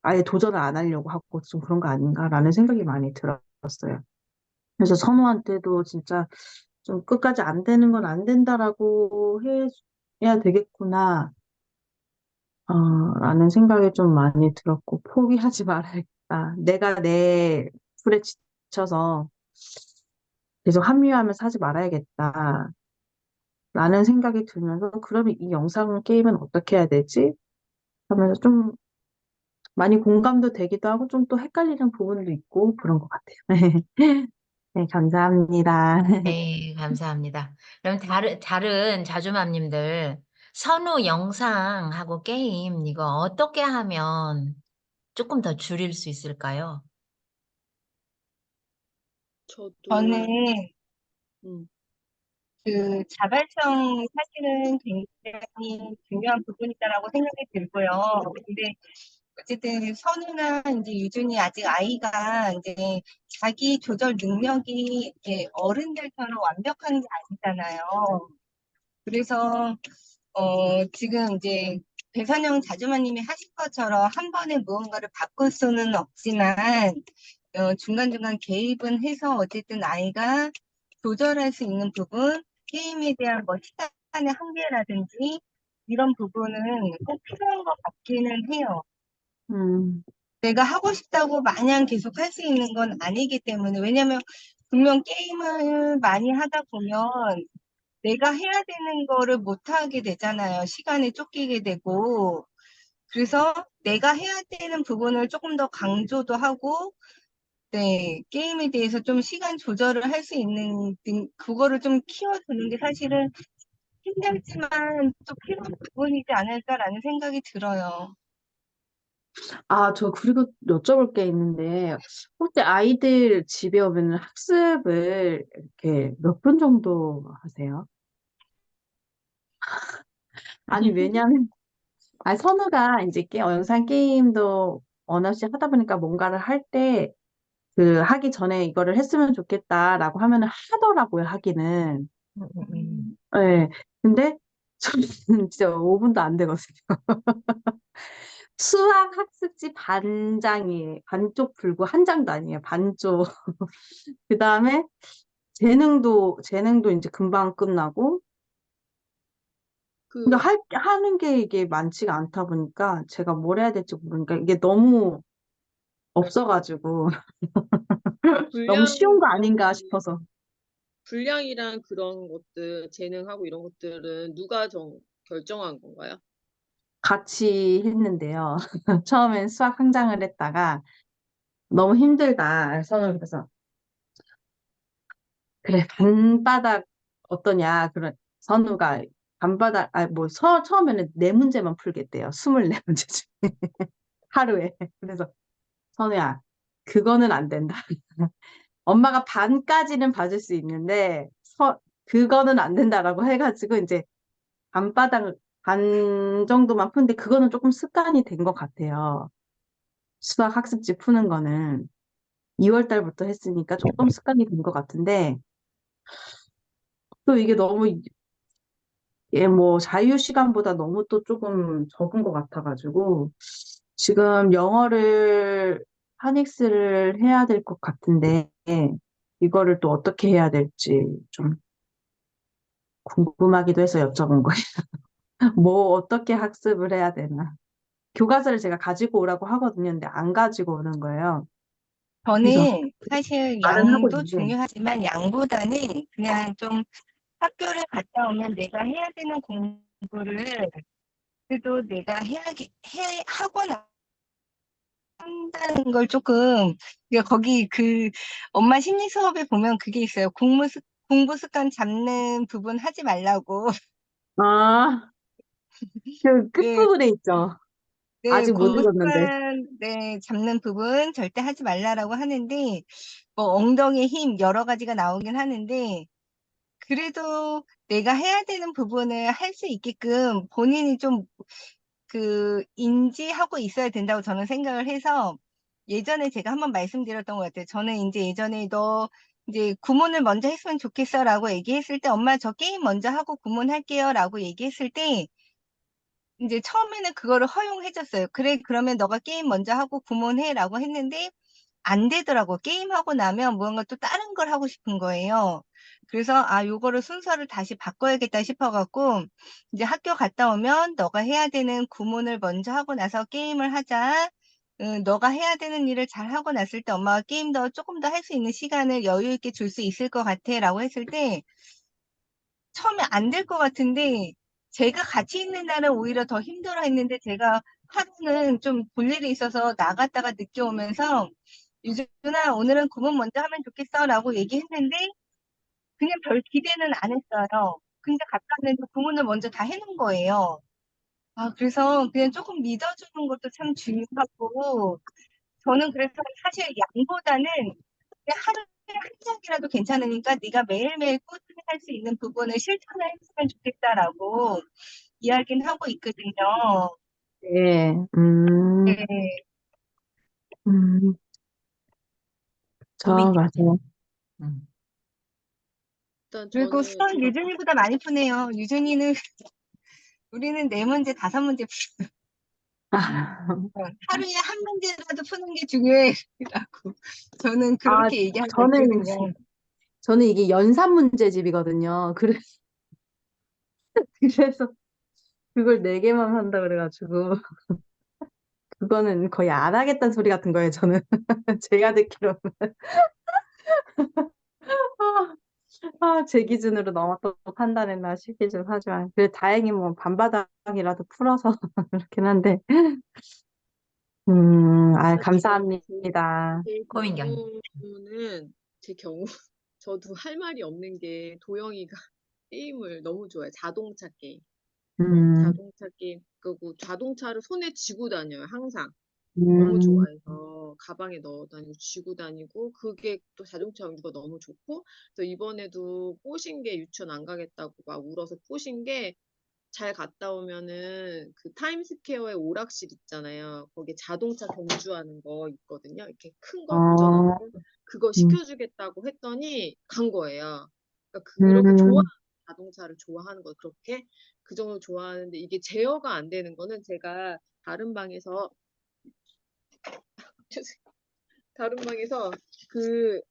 아예 도전을 안 하려고 하고 좀 그런 거 아닌가라는 생각이 많이 들었어요. 그래서 선우한테도 진짜 좀 끝까지 안 되는 건 안 된다라고 해야 되겠구나. 라는 생각이 좀 많이 들었고, 포기하지 말아야겠다. 내가 내 풀에 지쳐서 계속 합리화하면서 하지 말아야겠다. 라는 생각이 들면서, 그러면 이 영상 게임은 어떻게 해야 되지? 하면서 좀 많이 공감도 되기도 하고, 좀 또 헷갈리는 부분도 있고, 그런 것 같아요. 네, 감사합니다. 네, 감사합니다. 그럼 다른 자주맘님들 선호 영상하고 게임 이거 어떻게 하면 조금 더 줄일 수 있을까요? 저는 저도 음, 그 자발성 사실은 굉장히 중요한 부분이다라고 생각이 들고요. 근데 어쨌든 선우나 이제 유준이 아직 아이가 이제 자기 조절 능력이 이제 어른들처럼 완벽한 게 아니잖아요. 그래서 지금 이제 배선영 자주마님이 하신 것처럼 한 번에 무언가를 바꿀 수는 없지만 중간중간 개입은 해서 어쨌든 아이가 조절할 수 있는 부분, 게임에 대한 뭐 시간의 한계라든지 이런 부분은 꼭 필요한 것 같기는 해요. 음, 내가 하고 싶다고 마냥 계속 할 수 있는 건 아니기 때문에 왜냐면 분명 게임을 많이 하다 보면 내가 해야 되는 거를 못 하게 되잖아요. 시간에 쫓기게 되고. 그래서 내가 해야 되는 부분을 조금 더 강조도 하고, 네, 게임에 대해서 좀 시간 조절을 할 수 있는, 그거를 좀 키워주는 게 사실은 힘들지만 또 필요한 부분이지 않을까라는 생각이 들어요. 아, 저 그리고 여쭤볼 게 있는데, 혹시 아이들 집에 오면 학습을 이렇게 몇 분 정도 하세요? 아니, 왜냐면, 선우가 이제 영상 게임도 언없이 하다 보니까 뭔가를 할 때, 하기 전에 이거를 했으면 좋겠다라고 하면은 하더라고요, 하기는. 음, 음, 음. 네. 근데 저는 진짜 5분도 안 되거든요. 수학 학습지 반장이에요. 반쪽 풀고 한 장도 아니에요. 반쪽. 그 다음에 재능도 이제 금방 끝나고, 근데 그 하는 게 이게 많지가 않다 보니까 제가 뭘 해야 될지 모르니까 이게 너무 없어가지고 너무 분량 쉬운 거 이런 아닌가 싶어서 분량이랑 그런 것들 재능하고 이런 것들은 누가 결정한 건가요? 같이 했는데요. 처음엔 수학 한 장을 했다가 너무 힘들다. 그래서 그래, 반바닥 어떠냐. 그런 선우가 반바닥, 처음에는 네 문제만 풀겠대요. 24문제 중에 하루에. 그래서 선우야, 그거는 안 된다. 엄마가 반까지는 봐줄 수 있는데, 그거는 안 된다라고 해가지고, 이제 반바닥, 반 정도만 푸는데, 그거는 조금 습관이 된 것 같아요. 수학 학습지 푸는 거는 2월 달부터 했으니까 조금 습관이 된 것 같은데, 또 이게 너무 뭐 자유 시간보다 너무 또 조금 적은 것 같아가지고 지금 영어를 파닉스를 해야 될 것 같은데 이거를 또 어떻게 해야 될지 좀 궁금하기도 해서 여쭤본 거예요. 뭐 어떻게 학습을 해야 되나? 교과서를 제가 가지고 오라고 하거든요. 근데 안 가지고 오는 거예요. 그래서 저는 사실 말은 하고 양도 있는데 중요하지만 양보다는 그냥 좀 학교를 갔다 오면 내가 해야 되는 공부를 그래도 내가 하고 한다는 걸 조금, 그러니까 거기 엄마 심리 수업에 보면 그게 있어요. 공부 습관 잡는 부분 하지 말라고. 아, 그 네, 끝부분에 있죠. 네, 아직 못 공부 읽었는데. 습관, 네, 잡는 부분 절대 하지 말라라고 하는데, 뭐, 엉덩이에 힘 여러 가지가 나오긴 하는데, 그래도 내가 해야 되는 부분을 할 수 있게끔 본인이 좀 인지하고 있어야 된다고 저는 생각을 해서 예전에 제가 한번 말씀드렸던 것 같아요. 저는 이제 예전에 너 이제 구몬을 먼저 했으면 좋겠어 라고 얘기했을 때 엄마 저 게임 먼저 하고 구몬할게요 라고 얘기했을 때 이제 처음에는 그거를 허용해줬어요. 그래, 그러면 너가 게임 먼저 하고 구몬해 라고 했는데 안 되더라고. 게임하고 나면 무언가 또 다른 걸 하고 싶은 거예요. 그래서, 요거를 순서를 다시 바꿔야겠다 싶어갖고, 이제 학교 갔다 오면 너가 해야 되는 구문을 먼저 하고 나서 게임을 하자. 너가 해야 되는 일을 잘 하고 났을 때 엄마가 게임 조금 더 할 수 있는 시간을 여유 있게 줄 수 있을 것 같아. 라고 했을 때, 처음에 안 될 것 같은데, 제가 같이 있는 날은 오히려 더 힘들어 했는데, 제가 하루는 좀 볼 일이 있어서 나갔다가 늦게 오면서, 유준아, 오늘은 구문 먼저 하면 좋겠어. 라고 얘기했는데, 그냥 별 기대는 안 했어요. 근데 갔다 왔는데 주문을 먼저 다 해놓은 거예요. 아, 그래서 그냥 조금 믿어주는 것도 참 중요하고, 저는 그래서 사실 양보다는 그냥 하루에 한 장이라도 괜찮으니까 네가 매일매일 꾸준히 할 수 있는 부분을 실천을 했으면 좋겠다라고 이야기는 하고 있거든요. 네, 네. 음, 고민이 맞아요. 음. 일단 그리고 저는 수학 유준이보다 많이 푸네요. 유준이는 우리는 4문제, 5문제 하루에 한 문제라도 푸는 게 중요해라고 저는 아, 그렇게 얘기하고 저는, 있거든요. 저는 이게 연산 문제집이거든요. 그래서 그걸 4개만 한다 그래가지고, 그거는 거의 안 하겠다는 소리 같은 거예요, 저는. 제가 듣기로는. 제 기준으로 너무 또 판단했나 싶긴 좀 하지만. 그래, 다행히 뭐, 반바닥이라도 풀어서 그렇긴 한데. 감사합니다. 제 고민경. 경우는 제 경우 저도 할 말이 없는 게 도영이가 게임을 너무 좋아해. 자동차 게임. 음, 자동차 게임 그리고 자동차를 손에 쥐고 다녀요. 항상. 너무 음, 좋아해서 가방에 넣어 다니고 쥐고 다니고 그게 또 자동차 연구가 너무 좋고 그래서 이번에도 꼬신 게 유치원 안 가겠다고 막 울어서 꼬신 게 잘 갔다 오면은 그 타임스퀘어에 오락실 있잖아요. 거기 자동차 경주하는 거 있거든요. 이렇게 큰 거 어, 고정하고 그거 음, 시켜주겠다고 했더니 간 거예요. 그러니까 그렇게 음, 자동차를 좋아하는 거 그렇게 그 정도 좋아하는데 이게 제어가 안 되는 거는 제가 다른 방에서 다른 방에서 그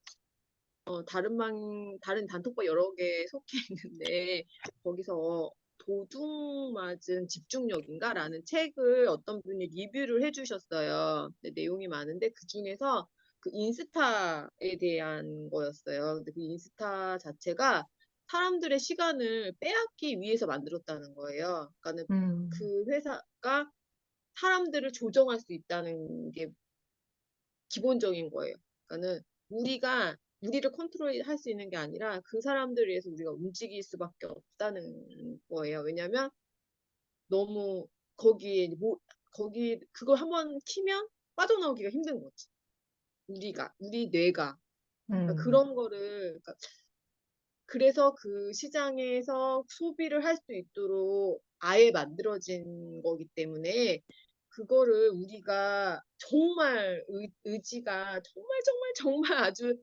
다른 단톡방 여러 개 속해 있는데, 거기서 도둑 맞은 집중력인가라는 책을 어떤 분이 리뷰를 해주셨어요. 근데 내용이 많은데, 그 중에서 그 인스타에 대한 거였어요. 근데 그 인스타 자체가 사람들의 시간을 빼앗기 위해서 만들었다는 거예요. 그러니까는 음. 그 회사가 사람들을 조정할 수 있다는 게 기본적인 거예요. 그러니까는 우리를 컨트롤할 수 있는 게 아니라 그 사람들을 위해서 우리가 움직일 수밖에 없다는 거예요. 왜냐하면 너무 그걸 한번 키면 빠져나오기가 힘든 거지. 우리 뇌가. 그러니까 음. 그런 거를, 그러니까 그래서 그 시장에서 소비를 할 수 있도록 아예 만들어진 거기 때문에 그거를 우리가 정말 의지가 정말 정말 정말 아주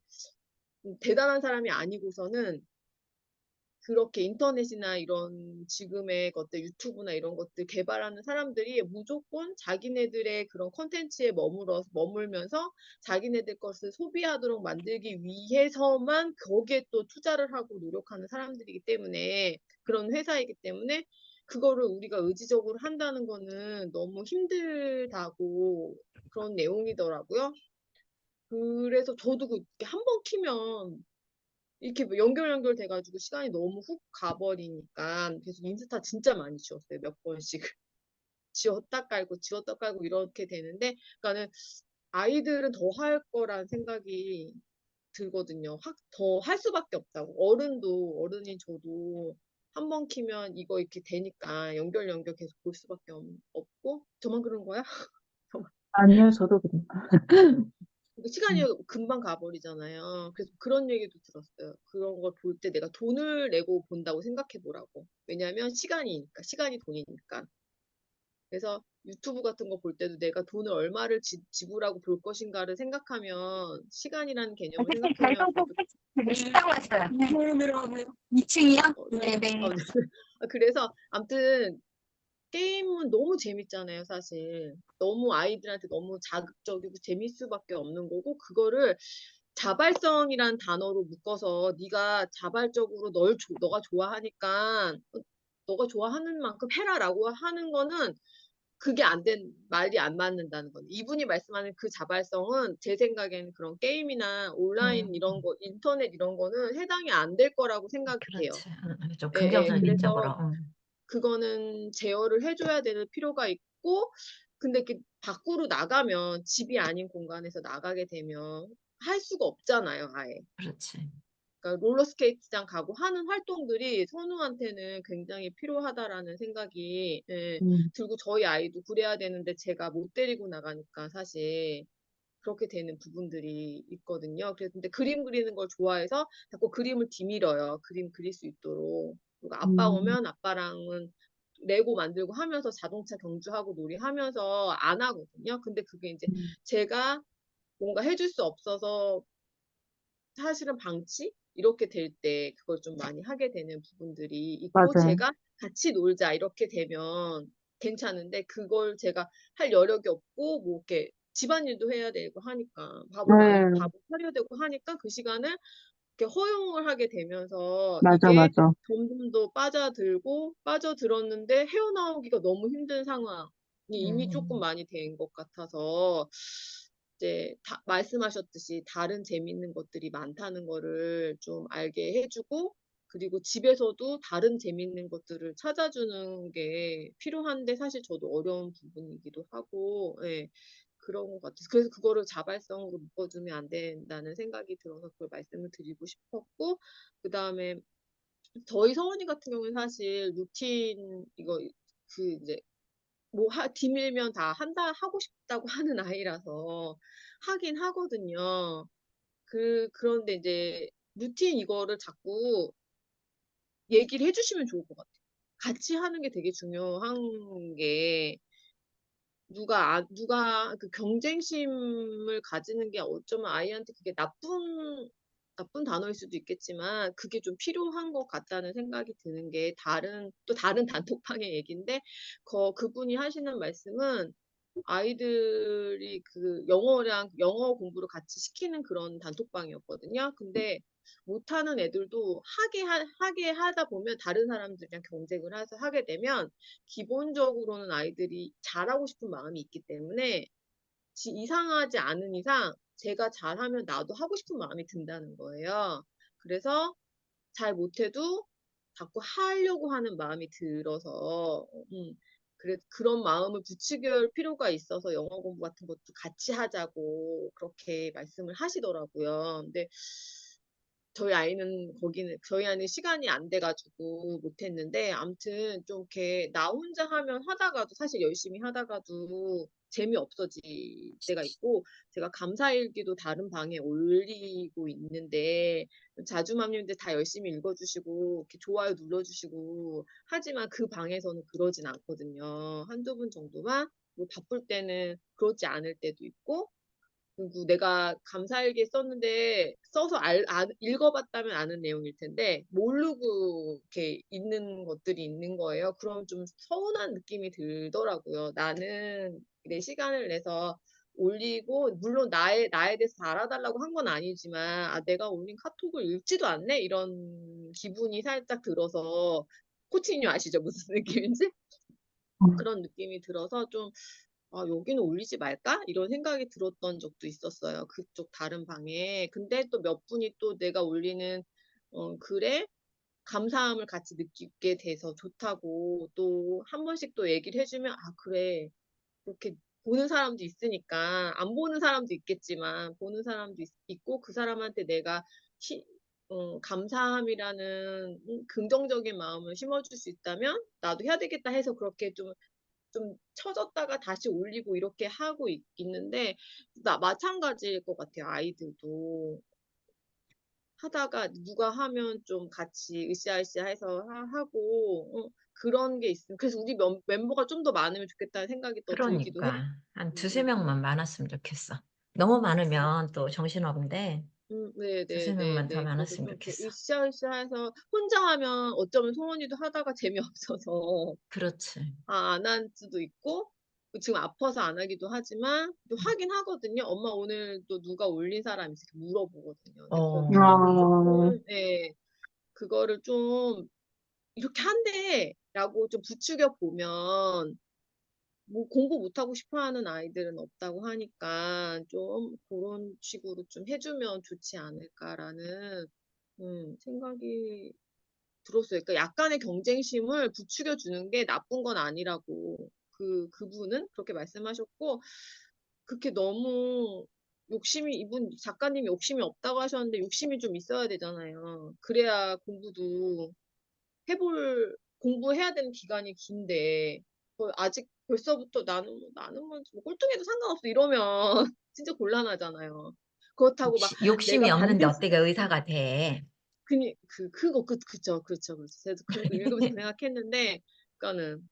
대단한 사람이 아니고서는 그렇게 인터넷이나 이런 지금의 것들 유튜브나 이런 것들 개발하는 사람들이 무조건 자기네들의 그런 컨텐츠에 머물면서 자기네들 것을 소비하도록 만들기 위해서만 거기에 또 투자를 하고 노력하는 사람들이기 때문에 그런 회사이기 때문에 그거를 우리가 의지적으로 한다는 거는 너무 힘들다고 그런 내용이더라고요. 그래서 저도 그렇게 한 번 키면 이렇게 뭐 연결 돼가지고 시간이 너무 훅 가버리니까 그래서 인스타 진짜 많이 지웠어요. 몇 번씩 지웠다 깔고 이렇게 되는데 그러니까는 아이들은 더 할 거란 생각이 들거든요. 확 더 할 수밖에 없다고. 어른인 저도 한 번 키면 이거 이렇게 되니까 연결 계속 볼 수밖에 없고 저만 그런 거야? 아니요, 저도 그래요. 시간이 금방 가버리잖아요. 그래서 그런 얘기도 들었어요. 그런 걸 볼 때 내가 돈을 내고 본다고 생각해 보라고. 왜냐하면 시간이 돈이니까. 그래서 유튜브 같은 거 볼 때도 내가 돈을 얼마를 지불하고 볼 것인가를 생각하면 시간이라는 개념을 어쨌든 생각하면 결국 그래도 식당 왔어요. 2층이요? 네. 네네. 그래서 아무튼 게임은 너무 재밌잖아요, 사실. 너무 아이들한테 너무 자극적이고 재밌을 수밖에 없는 거고, 그거를 자발성이란 단어로 묶어서 네가 자발적으로 너가 좋아하니까 너가 좋아하는 만큼 해라라고 하는 거는 그게 말이 안 맞는다는 거예요. 이분이 말씀하는 그 자발성은 제 생각에는 그런 게임이나 온라인 음. 이런 거, 인터넷 이런 거는 해당이 안 될 거라고 생각해요. 그렇지. 좀 예, 예. 긍정적인적으로. 그래서 그거는 제어를 해줘야 되는 필요가 있고, 근데 이렇게 밖으로 나가면 집이 아닌 공간에서 나가게 되면 할 수가 없잖아요, 아예. 그렇지. 그러니까 롤러스케이트장 가고 하는 활동들이 선우한테는 굉장히 필요하다라는 생각이 예, 음, 들고 저희 아이도 그래야 되는데 제가 못 데리고 나가니까 사실 그렇게 되는 부분들이 있거든요. 그래서 근데 그림 그리는 걸 좋아해서 자꾸 그림을 뒤밀어요. 그림 그릴 수 있도록. 그리고 아빠 음, 오면 아빠랑은 레고 만들고 하면서 자동차 경주하고 놀이하면서 안 하거든요. 근데 그게 이제 음. 제가 뭔가 해줄 수 없어서 사실은 방치? 이렇게 될 때 그걸 좀 많이 하게 되는 부분들이 있고 맞아요. 제가 같이 놀자 이렇게 되면 괜찮은데 그걸 제가 할 여력이 없고 뭐 이렇게 집안일도 해야 되고 하니까 네, 밥을 사려야 되고 하니까 그 시간을 이렇게 허용을 하게 되면서 맞아, 이게 맞아. 점점 더 빠져들었는데 헤어나오기가 너무 힘든 상황이 이미 조금 음, 많이 된 것 같아서 이제 말씀하셨듯이 다른 재밌는 것들이 많다는 거를 좀 알게 해주고 그리고 집에서도 다른 재밌는 것들을 찾아주는 게 필요한데 사실 저도 어려운 부분이기도 하고 예, 그런 것 같아서 그래서 그거를 자발성으로 묶어주면 안 된다는 생각이 들어서 그걸 말씀을 드리고 싶었고 그 다음에 저희 성원이 같은 경우는 사실 루틴 이거 그 이제 뭐 뒤밀면 다 한다 하고 싶다고 하는 아이라서 하긴 하거든요. 그런데 이제 루틴 이거를 자꾸 얘기를 해주시면 좋을 것 같아요. 같이 하는 게 되게 중요한 게 누가 그 경쟁심을 가지는 게 어쩌면 아이한테 그게 나쁜 단어일 수도 있겠지만 그게 좀 필요한 것 같다는 생각이 드는 게 또 다른 단톡방의 얘기인데 그분이 하시는 말씀은 아이들이 그 영어 공부를 같이 시키는 그런 단톡방이었거든요. 근데 못하는 애들도 하게 하다 보면 다른 사람들이랑 경쟁을 해서 하게 되면 기본적으로는 아이들이 잘하고 싶은 마음이 있기 때문에 이상하지 않은 이상 제가 잘하면 나도 하고 싶은 마음이 든다는 거예요. 그래서 잘 못해도 자꾸 하려고 하는 마음이 들어서 그런 마음을 부추길 필요가 있어서 영어 공부 같은 것도 같이 하자고 그렇게 말씀을 하시더라고요. 근데 저희 아이는 시간이 안 돼가지고 못했는데, 아무튼 좀 이렇게 나 혼자 하면 하다가도, 사실 열심히 하다가도 재미없어질 때가 있고, 제가 감사일기도 다른 방에 올리고 있는데, 자주맘님들 다 열심히 읽어주시고, 이렇게 좋아요 눌러주시고, 하지만 그 방에서는 그러진 않거든요. 한두 분 정도만, 뭐 바쁠 때는 그러지 않을 때도 있고, 그리고 내가 감사일기 썼는데 써서 읽어봤다면 아는 내용일 텐데 모르고 이렇게 있는 것들이 있는 거예요. 그럼 좀 서운한 느낌이 들더라고요. 나는 내 시간을 내서 올리고 물론 나에 대해서 다 알아달라고 한 건 아니지만 내가 올린 카톡을 읽지도 않네 이런 기분이 살짝 들어서 코치님 아시죠? 무슨 느낌인지? 음, 그런 느낌이 들어서 좀 여기는 올리지 말까? 이런 생각이 들었던 적도 있었어요. 그쪽 다른 방에. 근데 또 몇 분이 또 내가 올리는 글에 감사함을 같이 느끼게 돼서 좋다고 또 한 번씩 또 얘기를 해주면 그래. 그렇게 보는 사람도 있으니까 안 보는 사람도 있겠지만 보는 사람도 있고 그 사람한테 내가 감사함이라는 긍정적인 마음을 심어줄 수 있다면 나도 해야 되겠다 해서 그렇게 좀 처졌다가 다시 올리고 이렇게 하고 있는데 마찬가지일 것 같아요. 아이들도 하다가 누가 하면 좀 같이 으쌰으쌰 해서 하고 그런 게 있으면 그래서 우리 멤버가 좀 더 많으면 좋겠다는 생각이 또 들기도 해요. 그러니까 한 음, 두세 음, 명만 많았으면 좋겠어. 너무 음. 많으면 또 정신없는데 두세 명만 더 네네네네. 그래서 많았으면 좀 이렇게 좋겠어. 으쌰으쌰 해서 혼자 하면 어쩌면 소원이도 하다가 재미없어서 그렇지. 안 할 수도 있고 지금 아파서 안 하기도 하지만 또 하긴 하거든요. 엄마 오늘 또 누가 올린 사람 있어 이렇게 물어보거든요. 근데 거기서도 아, 조금 그거를 좀 이렇게 한대라고 좀 부추겨 보면 뭐 공부 못하고 싶어 하는 아이들은 없다고 하니까 좀 그런 식으로 좀 해주면 좋지 않을까라는 생각이 들었어요. 그러니까 약간의 경쟁심을 부추겨 주는 게 나쁜 건 아니라고 그분은 그렇게 말씀하셨고 그렇게 너무 이분 작가님이 욕심이 없다고 하셨는데 욕심이 좀 있어야 되잖아요. 그래야 공부해야 되는 기간이 긴데, 아직 벌써부터 나는 뭐 꼴등해도 상관없어 이러면 진짜 곤란하잖아요. 그렇다고 막 욕심이 내가 없는데 반드시, 어떻게 의사가 돼? 그쵸. 저도 읽으면서 그 생각했는데, 그러니까는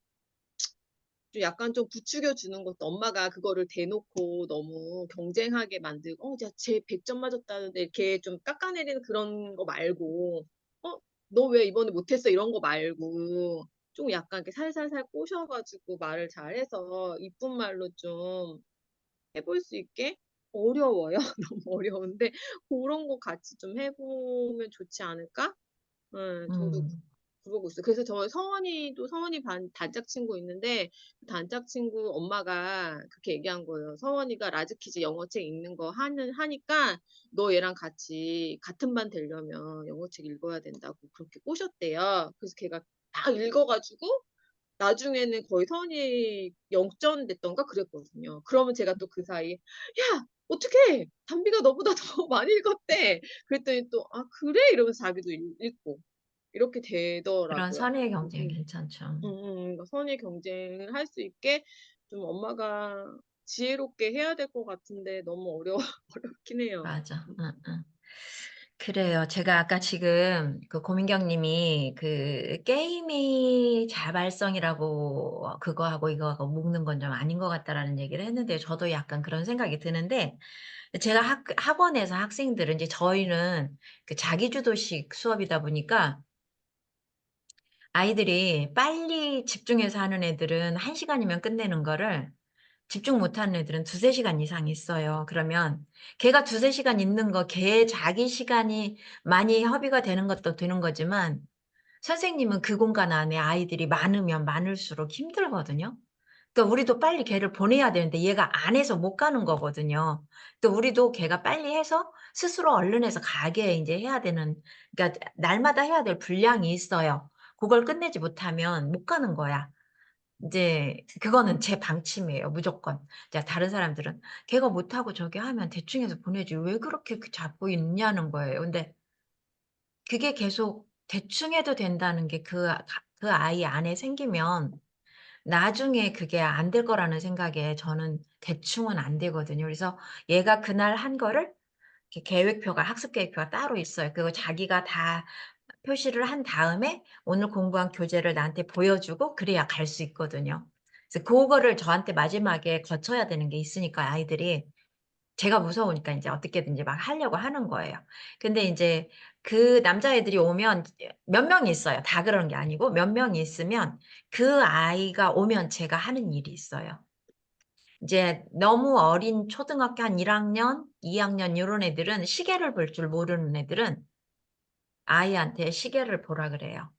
좀 약간 좀 부추겨 주는 것도, 엄마가 그거를 대놓고 너무 경쟁하게 만들고, 쟤 100점 맞았다는데 이렇게 좀 깎아내리는 그런 거 말고, 너 왜 이번에 못했어? 이런 거 말고, 좀 약간 이렇게 살살살 꼬셔가지고 말을 잘해서 이쁜 말로 좀 해볼 수 있게. 어려워요. 너무 어려운데, 그런 거 같이 좀 해보면 좋지 않을까? 저도 음, 그러고 있어요. 그래서 서원이 단짝 친구 있는데, 그 단짝 친구 엄마가 그렇게 얘기한 거예요. 서원이가 라즈키즈 영어책 읽는 거 하니까 너 얘랑 같이 같은 반 되려면 영어책 읽어야 된다고 그렇게 꼬셨대요. 그래서 걔가 다 읽어가지고 나중에는 거의 서원이 0점 됐던가 그랬거든요. 그러면 제가 또 그 사이에, 야, 어떡해! 담비가 너보다 더 많이 읽었대! 그랬더니 또, 아, 그래? 이러면서 자기도 읽고. 이렇게 그런 되더라고요. 선의의 경쟁 괜찮죠. 그러니까 선의 경쟁을 할 수 있게 좀 엄마가 지혜롭게 해야 될 것 같은데 너무 어렵긴 해요. 맞아. 응, 응. 그래요. 제가 아까 지금 그 고민경 님이 그 게임이 자발성이라고 그거하고 이거하고 묶는 건 좀 아닌 것 같다라는 얘기를 했는데 저도 약간 그런 생각이 드는데 제가 학원에서 학생들은 이제 저희는 그 자기주도식 수업이다 보니까 아이들이 빨리 집중해서 하는 애들은 1시간이면 끝내는 거를 집중 못하는 애들은 2-3시간 이상 있어요. 그러면 걔가 2-3시간 있는 거 걔 자기 시간이 많이 허비가 되는 것도 되는 거지만 선생님은 그 공간 안에 아이들이 많으면 많을수록 힘들거든요. 그러니까 우리도 빨리 걔를 보내야 되는데 얘가 안 해서 못 가는 거거든요. 또 우리도 걔가 빨리 해서 스스로 얼른 해서 가게 인제 해야 되는, 그러니까 날마다 해야 될 분량이 있어요. 고걸 끝내지 못하면 못 가는 거야. 인제 그거는 제 방침이에요 무조건. 자 다른 사람들은 "걔가 못하고 저기 하면 대충 해서 보내지 왜 그렇게 잡고 있냐."는 거예요. 근데 그게 계속 대충 해도 된다는 게 그 아이 안에 생기면 나중에 그게 안 될 거라는 생각에 저는 대충은 안 되거든요. 그래서 얘가 그날 한 거를 이렇게 계획표가 학습 계획표가 따로 있어요. 그거 자기가 다 표시를 한 다음에 오늘 공부한 교재를 나한테 보여주고 그래야 갈 수 있거든요. 그래서 고거를 저한테 마지막에 거쳐야 되는 게 있으니까 아이들이 제가 무서우니까 인제 어떻게든지 막 하려고 하는 거예요. 근데 인제 그 남자애들이 오면 몇 명이 있어요. 다 그러는 게 아니고 몇 명이 있으면 그 아이가 오면 제가 하는 일이 있어요. 이제 너무 어린 초등학교 한 1 학년, 2 학년 요런 애들은 시계를 볼 줄 모르는 애들은 아이한테 시계를 보라 그래요.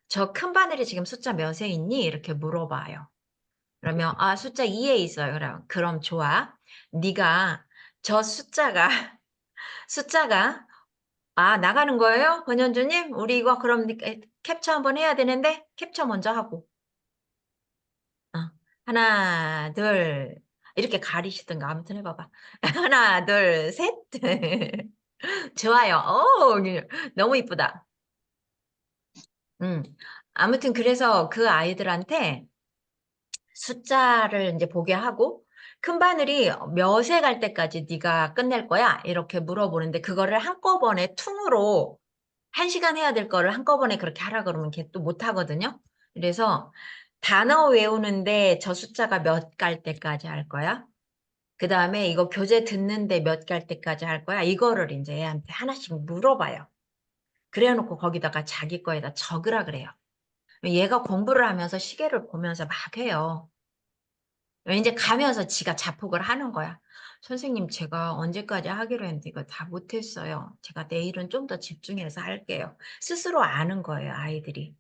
"저 큰 바늘이 지금 숫자 몇에 있니?" 이렇게 물어봐요. 그러면 "아 숫자 2에 있어요." 그러면 "그럼 좋아. 네가 저 숫자가 나가는 거예요? 권현주님? 우리 이거 그럼 캡처 한번 해야 되는데 캡처 먼저 하고 어 하나 둘 이렇게 가리시든가 아무튼 해 봐봐. 하나 둘 셋. 좋아요. 너무 이쁘다. 음. 아무튼 그래서 그 아이들한테 숫자를 인제 보게 하고 "큰 바늘이 몇에 갈 때까지 네가 끝낼 거야?" 이렇게 물어보는데 그거를 한꺼번에 퉁으로 1시간 해야 될 거를 한꺼번에 그렇게 하라 그러면 걔 또 못하거든요. 그래서 단어 외우는데 저 숫자가 몇 갈 때까지 할 거야? 그다음에 이거 교재 듣는데 몇 갈 때까지 할 거야? 이거를 인제 애한테 하나씩 물어봐요. 그래 놓고 거기다가 자기 거에다 적으라 그래요. 얘가 공부를 하면서 시계를 보면서 막 해요. 인제 가면서 지가 자폭을 하는 거야. "선생님 제가 언제까지 하기로 했는데 이거 다 못했어요. 제가 내일은 좀 더 집중해서 할게요." 스스로 아는 거예요 아이들이.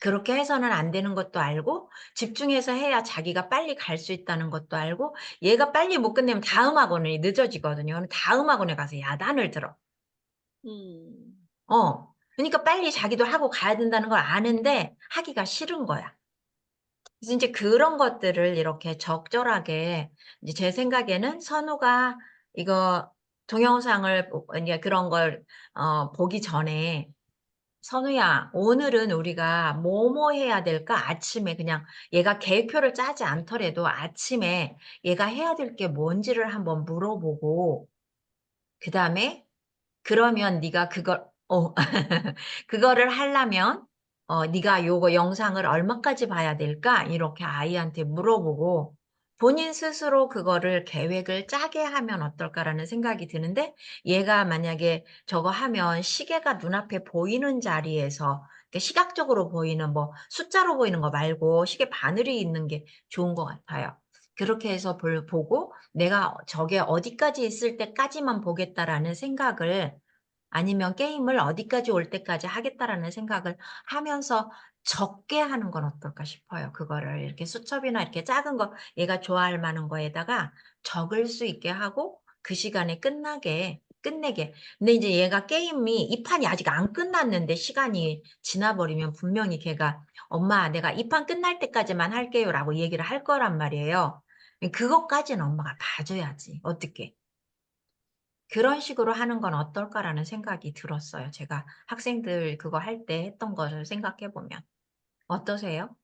그렇게 해서는 안 되는 것도 알고 집중해서 해야 자기가 빨리 갈 수 있다는 것도 알고 얘가 빨리 못 끝내면 다음 학원이 늦어지거든요. 그럼 다음 학원에 가서 야단을 들어. 음. 그러니까 빨리 자기도 하고 가야 된다는 걸 아는데 하기가 싫은 거야. 그래서 인제 그런 것들을 이렇게 적절하게 이제 제 생각에는 선우가 이거 동영상을 이제 그런 걸 보기 전에 선우야, 오늘은 우리가 뭐뭐 해야 될까? 아침에 그냥 얘가 계획표를 짜지 않더라도 아침에 얘가 해야 될 게 뭔지를 한번 물어보고 그다음에 그러면 네가 그걸 그거를 하려면 네가 요거 영상을 얼마까지 봐야 될까? 이렇게 아이한테 물어보고 본인 스스로 그거를 계획을 짜게 하면 어떨까라는 생각이 드는데 얘가 만약에 저거 하면 시계가 눈앞에 보이는 자리에서 이렇게 시각적으로 보이는 뭐 숫자로 보이는 거 말고 시계 바늘이 있는 게 좋은 것 같아요. 그렇게 해서 보고 내가 저게 어디까지 있을 때까지만 보겠다라는 생각을 아니면 게임을 어디까지 올 때까지 하겠다라는 생각을 하면서 적게 하는 건 어떨까 싶어요. 그거를 이렇게 수첩이나 이렇게 작은 거 얘가 좋아할 만한 거에다가 적을 수 있게 하고 그 시간에 끝내게. 근데 이제 얘가 게임이 이 판이 아직 안 끝났는데 시간이 지나 버리면 분명히 걔가 "엄마 내가 이 판 끝날 때까지만 할게요."라고 얘기를 할 거란 말이에요. 그것까지는 엄마가 봐 줘야지 어떻게. 그런 식으로 하는 건 어떨까라는 생각이 들었어요. 제가 학생들 그거 할 때 했던 것을 생각해 보면. 어떠세요?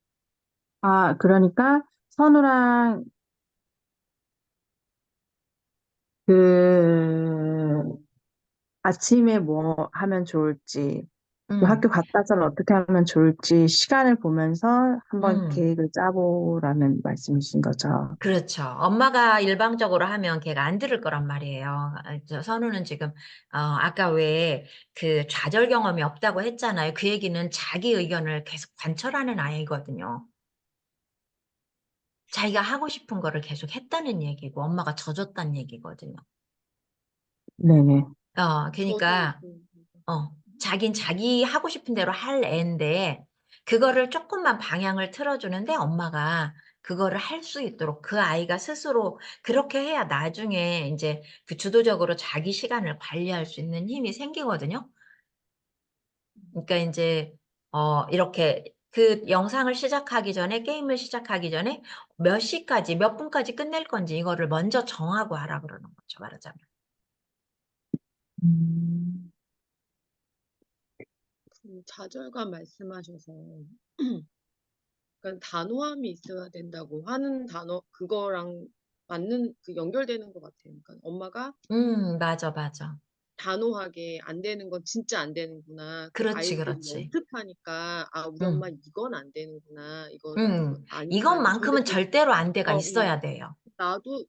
아, 그러니까 선우랑 그 아침에 뭐 하면 좋을지, 또 음. 학교 갔다 와서 어떻게 하면 좋을지 시간을 보면서 한번 음. 계획을 짜보라는 말씀이신 거죠. 그렇죠. 엄마가 일방적으로 하면 걔가 안 들을 거란 말이에요. 저 선우는 지금 아까 왜 그 좌절 경험이 없다고 했잖아요. 그 얘기는 자기 의견을 계속 관철하는 아이거든요. 자기가 하고 싶은 거를 계속 했다는 얘기고 엄마가 져 줬다는 얘기거든요. 네네. 저도 그니까 자긴 자기 하고 싶은 대로 할 애인데 그거를 쪼끔만 방향을 틀어 주는데 엄마가 그거를 할 수 있도록 그 아이가 스스로 그렇게 해야 나중에 인제 그 주도적으로 자기 시간을 관리할 수 있는 힘이 생기거든요. 그러니까 인제 이렇게 그 영상을 시작하기 전에 게임을 시작하기 전에 몇 시까지 몇 분까지 끝낼 건지 이거를 먼저 정하고 하라 그러는 거죠 말하자면. 음. 그 좌절감 말씀하셔서 그러니까 단호함이 있어야 된다고 하는 단어 그거랑 맞는 그 연결되는 것 같아요. 그러니까 엄마가 맞아, 맞아. 단호하게 안 되는 건 진짜 안 되는구나. 그 그렇지, 아이들이 그렇지. 영특하니까 '아 우리 엄마 음. 이건 안 되는구나. 이거는 음. 아니구나.' 근데 이것만큼은 절대로 안 돼가 어. 있어야 돼요.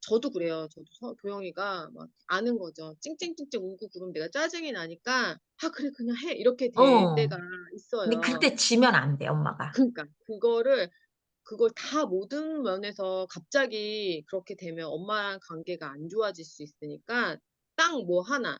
저도 그래요. 저도 도영이가 막 아는 거죠. 찡찡찡찡 울고 그러면 내가 짜증이 나니까 '아 그래 그냥 해.' 이렇게 될 어. 때가 근데 있어요. 그때 지면 안 돼, 엄마가. 그러니까 그걸 다 모든 면에서 갑자기 그렇게 되면 엄마랑 관계가 안 좋아질 수 있으니까 딱 뭐 하나는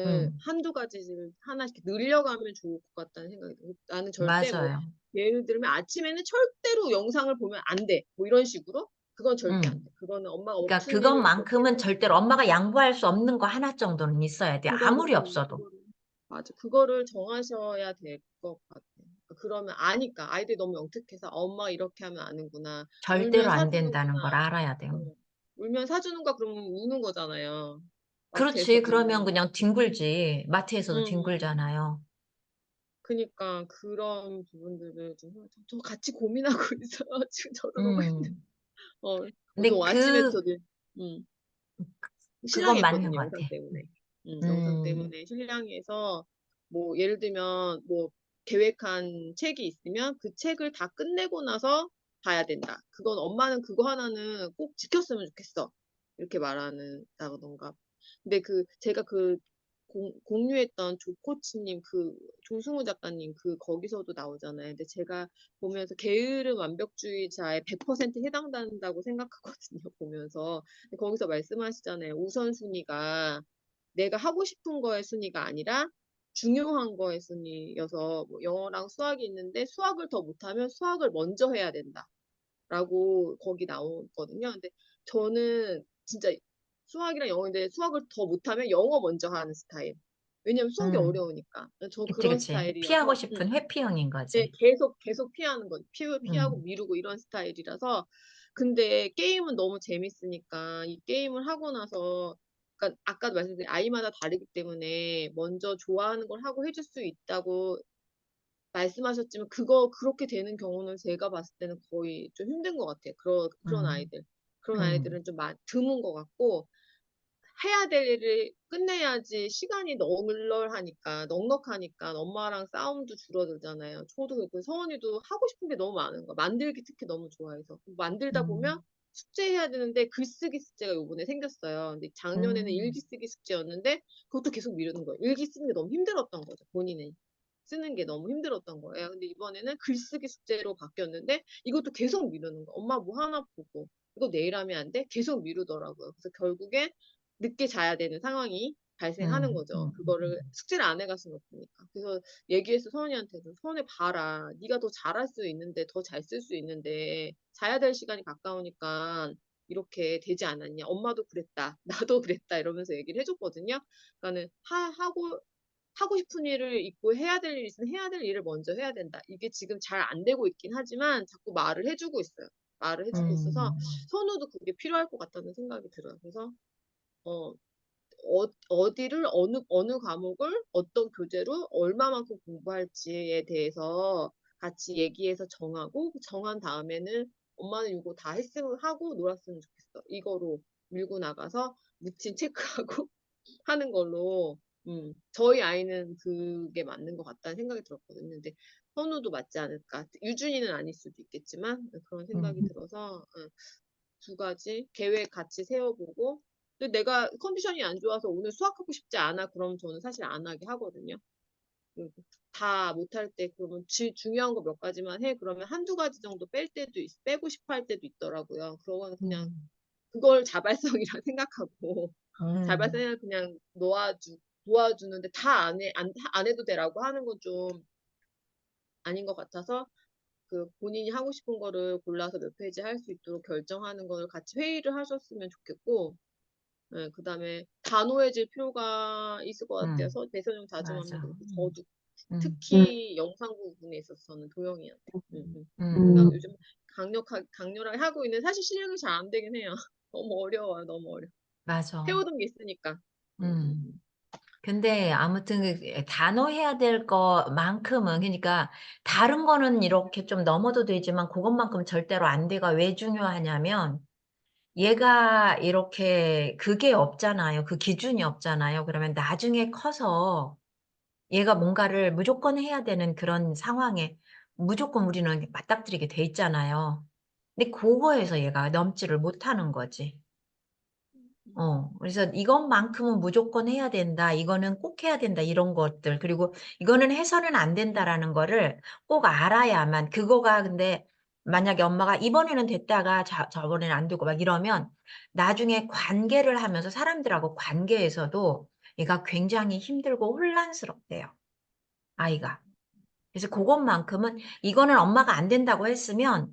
음. 한두 가지를 하나씩 늘려가면 좋을 것 같다는 생각이 들어요. 나는 절대 뭐 맞아요. 예를 들면 "아침에는 절대로 영상을 보면 안 돼." 뭐 이런 식으로? 그건 절대 안 음. 돼. 그거는 엄마가 그러니까 무슨 일을 그렇게 그것만큼은 절대로 엄마가 양보할 수 없는 거 하나 정도는 있어야 돼요, 아무리 없어도. 그거를 맞아. 그거를 정하셔야 될 것 같아요. 그러면 아니까. 아이들이 너무 영특해서 '엄마가 이렇게 하면 아는구나. 울면 절대로 안 된다는 걸 사주는구나.' 알아야 돼요. 울면 사주는 거야 그러면 우는 거잖아요. 마트에서 그렇지. 그러면 보면. 그냥 뒹굴지. 마트에서도 음. 뒹굴잖아요. 그니까 그런 부분들을 좀 저 같이 고민하고 있어요. 지금 저도 너무 힘들어. 음. 근데 저 아침에도 저도 음. 그건 실랑이 맞는 했거든요, 것 영상 같아. 때문에. 영상 음. 때문에 실랑이 해서 뭐 예를 들면 뭐 계획한 책이 있으면 그 책을 다 끝내고 나서 봐야 된다. 그건 엄마는 그거 하나는 꼭 지켰으면 좋겠어. 이렇게 말한다던가. 근데 제가 공유했던 조 코치님 조승우 작가님 거기서도 나오잖아요. 근데 제가 보면서 게으름 완벽주의자의 100% 해당된다고 생각하거든요, 보면서. 근데 거기서 말씀하시잖아요. 우선순위가 내가 하고 싶은 거의 순위가 아니라 중요한 거의 순위여서 뭐 영어랑 수학이 있는데 수학을 더 못하면 수학을 먼저 해야 된다라고 거기 나오거든요. 근데 저는 진짜 수학이랑 영어인데 수학을 더 못하면 영어 먼저 하는 스타일. 왜냐면 수학이 음. 어려우니까. 저 그치, 그런 그치. 피하고 스타일이어서 싶은 회피형인 네, 거지. 계속 피하는 거죠. 피하고 음. 미루고 이런 스타일이라서. 근데 게임은 너무 재밌으니까 이 게임을 하고 나서 그러니까 아까도 말씀드린 아이마다 다르기 때문에 먼저 좋아하는 걸 하고 해줄 수 있다고 말씀하셨지만 그렇게 되는 경우는 제가 봤을 때는 거의 좀 힘든 것 같아요. 그런 음, 아이들. 그런 음, 아이들은 좀 드문 것 같고 해야 될 일을 끝내야지 시간이 넉넉하니까 엄마랑 싸움도 줄어들잖아요. 저도 그렇고 서원이도 하고 싶은 게 너무 많은 거야. 만들기 특히 너무 좋아해서. 만들다 보면 숙제해야 되는데 글쓰기 숙제가 요번에 생겼어요. 근데 작년에는 음, 일기 쓰기 숙제였는데 그것도 계속 미루는 거예요. 일기 쓰는 게 너무 힘들었던 거죠. 본인은. 쓰는 게 너무 힘들었던 거예요. 근데 이번에는 글쓰기 숙제로 바뀌었는데 이것도 계속 미루는 거예요. 엄마 뭐 하나 보고 이거 내일 하면 안 돼? 계속 미루더라고요. 그래서 결국에 늦게 자야 되는 상황이 발생하는 거죠. 그거를 숙제를 안 해갈 수는 없으니까. 그래서 얘기했어, 서원이한테도. 서원이 봐라. 네가 더 잘할 수 있는데, 더 잘 쓸 수 있는데, 자야 될 시간이 가까우니까 이렇게 되지 않았냐. 엄마도 그랬다. 나도 그랬다. 이러면서 얘기를 해줬거든요. 그러니까는 하고 싶은 일을 있고 해야 될 일이 있으면 해야 될 일을 먼저 해야 된다. 이게 지금 잘 안 되고 있긴 하지만 자꾸 말을 해주고 있어요. 말을 해주고 있어서 선우도 그게 필요할 것 같다는 생각이 들어요. 그래서 어, 어디를 어느 과목을 어떤 교재로 얼마만큼 공부할지에 대해서 같이 얘기해서 정하고 그 정한 다음에는 엄마는 이거 다 했으면 하고 놀았으면 좋겠어. 이거로 밀고 나가서 루틴 체크하고 하는 걸로 저희 아이는 그게 맞는 것 같다는 생각이 들었거든요. 근데 선우도 맞지 않을까. 유준이는 아닐 수도 있겠지만 그런 생각이 들어서 두 가지 계획 같이 세워보고 근데 내가 컨디션이 안 좋아서 오늘 수학하고 싶지 않아 그러면 저는 사실 안 하게 하거든요. 다 못할 때 그러면 중요한 거 몇 가지만 해 그러면 한두 가지 정도 빼고 싶어 할 때도 있더라고요. 그러고는 그냥 그걸 자발성이라 생각하고 자발성이라 그냥 도와주는데 다 안 해도 되라고 하는 건 좀 아닌 것 같아서 그 본인이 하고 싶은 거를 골라서 몇 페이지 할 수 있도록 결정하는 걸 같이 회의를 하셨으면 좋겠고, 네, 그 다음에 단호해질 필요가 있을 것 같아요. 배선영 맞아. 자중합니다. 저도 음, 특히 영상 부분에 있어서는 도영이한테. 요즘 강렬하게 하고 있는 사실 실행이 잘 안 되긴 해요. 너무 어려워요. 너무 어려워. 맞아. 해오던 게 있으니까. 근데 아무튼 단호해야 될 것만큼은 그러니까 다른 거는 이렇게 좀 넘어도 되지만 그것만큼 절대로 안 돼가 왜 중요하냐면 얘가 이렇게 그게 없잖아요. 그 기준이 없잖아요. 그러면 나중에 커서 얘가 뭔가를 무조건 해야 되는 그런 상황에 무조건 우리는 맞닥뜨리게 돼 있잖아요. 근데 고거에서 얘가 넘지를 못하는 거지. 그래서 이것만큼은 무조건 해야 된다. 이거는 꼭 해야 된다. 이런 것들. 그리고 이거는 해서는 안 된다라는 거를 꼭 알아야만 그거가 근데 만약에 엄마가 이번에는 됐다가 저번에는 안 되고 막 이러면 나중에 관계를 하면서 사람들하고 관계에서도 얘가 굉장히 힘들고 혼란스럽대요, 아이가. 그래서 그것만큼은 이거는 엄마가 안 된다고 했으면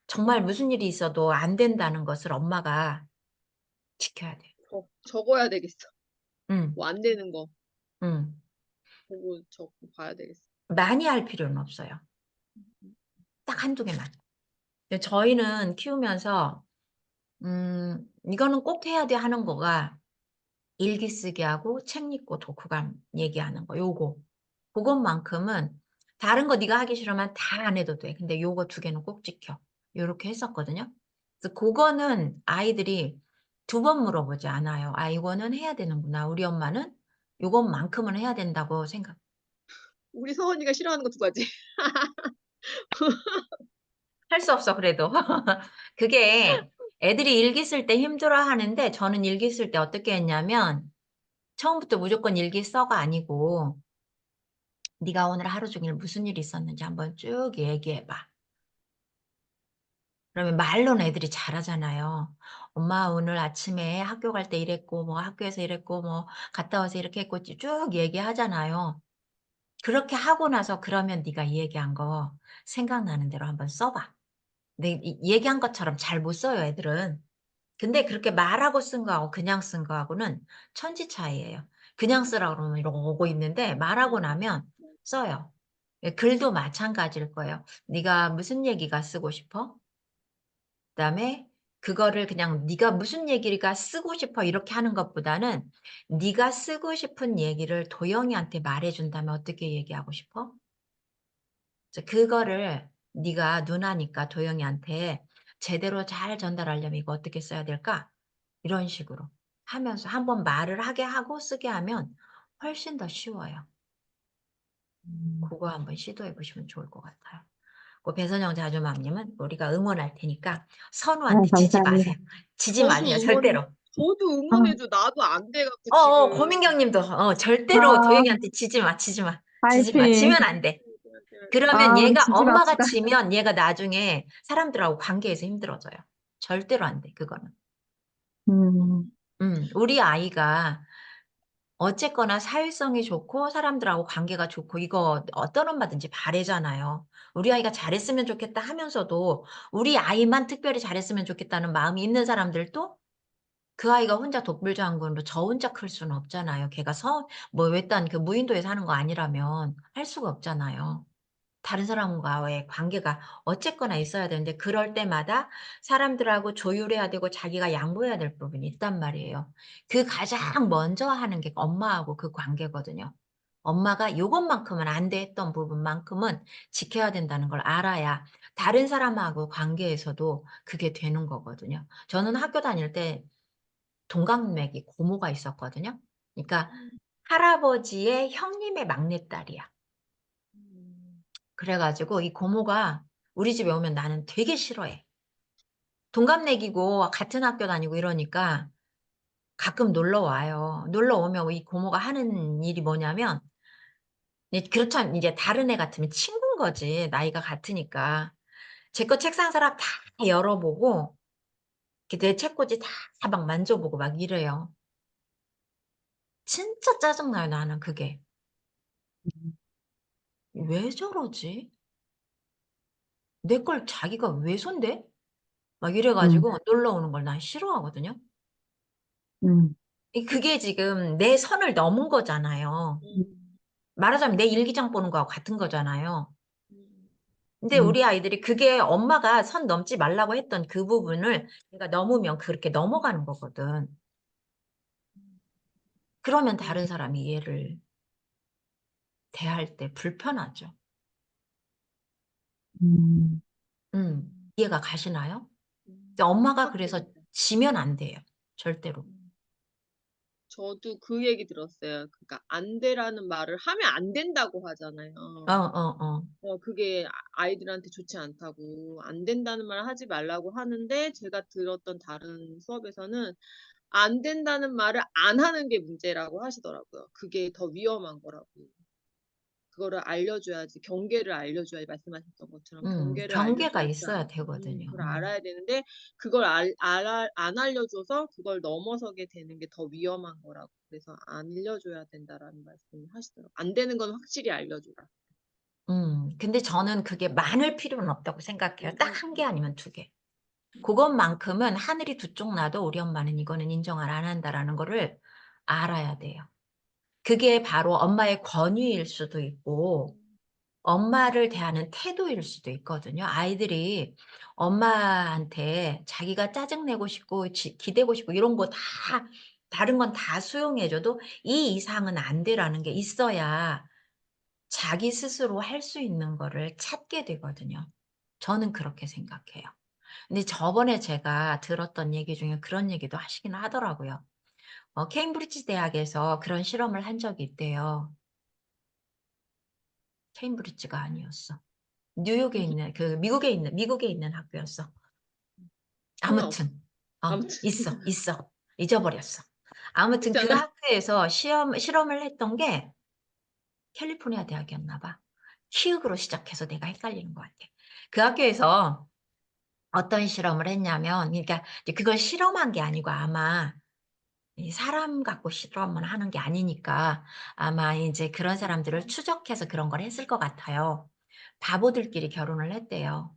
정말 무슨 일이 있어도 안 된다는 것을 엄마가 지켜야 돼요. 적어야 되겠어. 음. 뭐 안 되는 거 음. 보고 적고 봐야 되겠어. 많이 할 필요는 없어요. 딱 한두 개만. 근데 저희는 키우면서 이거는 꼭 해야 돼 하는 거가 일기 쓰기 하고 책 읽고 독후감 얘기하는 거 요거. 고것만큼은 다른 거 네가 하기 싫으면 다 안 해도 돼. 근데 요거 두 개는 꼭 지켜. 요렇게 했었거든요. 그래서 고거는 아이들이 두 번 물어보지 않아요. '아 이거는 해야 되는구나. 우리 엄마는 요것만큼은 해야 된다고 생각' 우리 서원이가 싫어하는 거 두 가지. 할 수 없어 그래도. 그게 애들이 일기 쓸 때 힘들어하는데 저는 일기 쓸 때 어떻게 했냐면 처음부터 무조건 일기 써가 아니고 "네가 오늘 하루 종일 무슨 일이 있었는지 한번 쭉 얘기해 봐." 그러면 말로는 애들이 잘하잖아요. "엄마 오늘 아침에 학교 갈 때 이랬고 뭐 학교에서 이랬고 뭐 갔다 와서 이렇게 했고." 쭉 얘기하잖아요. 그렇게 하고 나서 "그러면 네가 이 얘기한 거 생각나는 대로 한번 써 봐." 근데 이 얘기한 것처럼 잘 못 써요 애들은. 근데 그렇게 말하고 쓴 거하고 그냥 쓴 거하고는 천지 차이예요. 그냥 쓰라 그러면 이러고 있는데 말하고 나면 써요. 예 글도 마찬가지일 거예요. "네가 무슨 얘기가 쓰고 싶어?" 그다음에 그거를 그냥 네가 무슨 얘기가 쓰고 싶어 이렇게 하는 것보다는 네가 쓰고 싶은 얘기를 도영이한테 말해 준다면 어떻게 얘기하고 싶어? 그래서 그거를 네가 누나니까 도영이한테 제대로 잘 전달하려면 이거 어떻게 써야 될까? 이런 식으로 하면서 한번 말을 하게 하고 쓰게 하면 훨씬 더 쉬워요. 그거 한번 시도해 보시면 좋을 것 같아요. 그 배선영 자주맘님은 우리가 응원할 테니까 선우한테 지지 마세요. 감사합니다. 지지 저도 마세요, 절대로. 저도 응원해줘. 나도 안 돼갖고 지금. 고민경님도 절대로 아, 도영이한테 지지 마, 지지 마, 지지 마. 파이팅. 지면 안 돼. 그러면 우리 얘가 지지 엄마가 맙시다. 지면 얘가 나중에 사람들하고 관계에서 힘들어져요. 절대로 안 돼, 그거는. 음, 우리 아이가 어쨌거나 사회성이 좋고 사람들하고 관계가 좋고 이거 어떤 엄마든지 바라잖아요. 우리 아이가 잘했으면 좋겠다 하면서도 우리 아이만 특별히 잘했으면 좋겠다는 마음이 있는 사람들도 그 아이가 혼자 독불장군으로 저 혼자 클 수는 없잖아요. 걔가 외딴 그 무인도에 사는 거 아니라면 할 수가 없잖아요. 다른 사람과의 관계가 어쨌거나 있어야 되는데 그럴 때마다 사람들하고 조율해야 되고 자기가 양보해야 될 부분이 있단 말이에요. 그 가장 먼저 하는 게 엄마하고 그 관계거든요. 엄마가 요것만큼은 안 돼 했던 부분만큼은 지켜야 된다는 걸 알아야 다른 사람하고 관계에서도 그게 되는 거거든요. 저는 학교 다닐 때 동갑내기 고모가 있었거든요. 그러니까 할아버지의 형님의 막내딸이야. 그래 가지고 이 고모가 우리 집에 오면 나는 되게 싫어해. 동갑내기고 같은 학교 다니고 이러니까 가끔 놀러 와요. 놀러 오면 이 고모가 하는 일이 뭐냐면 그렇잖 이제 다른 애 같으면 친구인 거지. 나이가 같으니까. 제 거 책상 서랍 다 열어보고 이렇게 내 책꽂이 다 막 만져보고 막 이래요. 진짜 짜증나요 나는 그게. '왜 저러지? 내 걸 자기가 왜 손대?' 막 이래 음, 가지고 놀러 오는 걸 난 싫어하거든요. 음, 그게 지금 내 선을 넘은 거잖아요. 음, 말하자면 내 일기장 보는 거하고 같은 거잖아요. 음, 근데 음, 우리 아이들이 그게 엄마가 선 넘지 말라고 했던 그 부분을 얘가 넘으면 그렇게 넘어가는 거거든. 그러면 다른 사람이 얘를 대할 때 불편하죠. 음, 이해가 가시나요? 근데 엄마가 그래서 확실합니다. 지면 안 돼요. 절대로. 저도 그 얘기 들었어요. 그러니까 안 돼라는 말을 하면 안 된다고 하잖아요. 어어어. 그게 아이들한테 좋지 않다고 안 된다는 말 하지 말라고 하는데 제가 들었던 다른 수업에서는 안 된다는 말을 안 하는 게 문제라고 하시더라고요. 그게 더 위험한 거라고. 그거를 알려줘야지 경계를 알려줘야지 말씀하셨던 것처럼 경계를 경계가 알려줘야지 있어야 되거든요. 그걸 알아야 되는데 그걸 안 알려줘서 그걸 넘어서게 되는 게 더 위험한 거라고 그래서 안 알려줘야 된다라는 말씀을 하시더라고요. 안 되는 건 확실히 알려줘라. 근데 저는 그게 많을 필요는 없다고 생각해요. 딱 한 개 음. 아니면 두 개. 그것만큼은 하늘이 두 쪽 나도 우리 엄마는 이거는 인정을 안 한다라는 거를 알아야 돼요. 그게 바로 엄마의 권위일 수도 있고 엄마를 대하는 태도일 수도 있거든요. 아이들이 엄마한테 자기가 짜증내고 싶고 기대고 싶고 이런 거 다 다른 건 다 수용해 줘도 이 이상은 안 돼라는 게 있어야 자기 스스로 할 수 있는 거를 찾게 되거든요. 저는 그렇게 생각해요. 근데 저번에 제가 들었던 얘기 중에 그런 얘기도 하시긴 하더라고요. 케임브리지 대학에서 그런 실험을 한 적이 있대요. 케임브리지가 아니었어. 뉴욕에 있는 미국에 있는 학교였어. 상관없어. 아무튼 아무튼 있어. 잊어버렸어. 아무튼 그 있잖아요. 학교에서 실험을 했던 게 캘리포니아 대학이었나 봐. 키읔으로 시작해서 내가 헷갈리는 것 같아. 그 학교에서 어떤 실험을 했냐면 그러니까 이제 그걸 실험한 게 아니고 아마 이 사람 갖고 실험을 하는 게 아니니까 아마 인제 그런 사람들을 추적해서 그런 걸 했을 것 같아요. 바보들끼리 결혼을 했대요.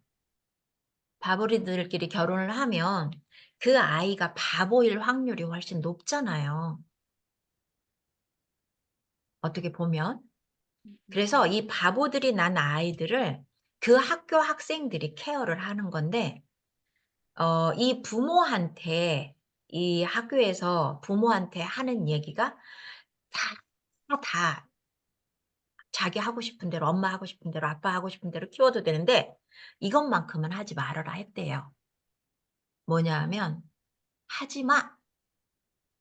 바보들끼리 결혼을 하면 그 아이가 바보일 확률이 훨씬 높잖아요, 어떻게 보면. 그래서 이 바보들이 난 아이들을 그 학교 학생들이 케어를 하는 건데 이 부모한테 이 학교에서 부모한테 하는 얘기가 다 자기 하고 싶은 대로 엄마 하고 싶은 대로 아빠 하고 싶은 대로 키워도 되는데 이것만큼은 하지 말아라 했대요. 뭐냐 하면 "하지 마."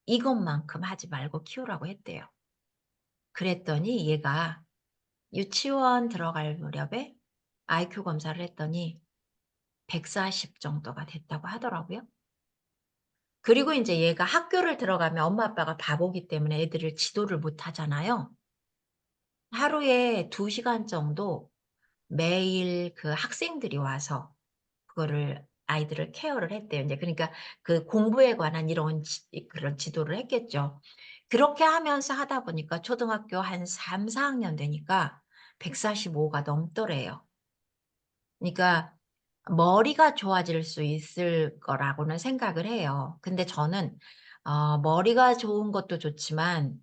이것만큼 하지 말고 키우라고 했대요. 그랬더니 얘가 유치원 들어갈 무렵에 IQ 검사를 했더니 140 정도가 됐다고 하더라고요. 그리고 인제 얘가 학교를 들어가면 엄마 아빠가 바보기 때문에 애들을 지도를 못 하잖아요. 하루에 2 시간 정도 매일 그 학생들이 와서 그거를 아이들을 케어를 했대요. 인제 그러니까 그 공부에 관한 이런 그런 지도를 했겠죠. 그렇게 하면서 하다 보니까 초등학교 한 3-4 학년 되니까 145가 넘더래요. 그러니까 머리가 좋아질 수 있을 거라고는 생각을 해요. 근데 저는 머리가 좋은 것도 좋지만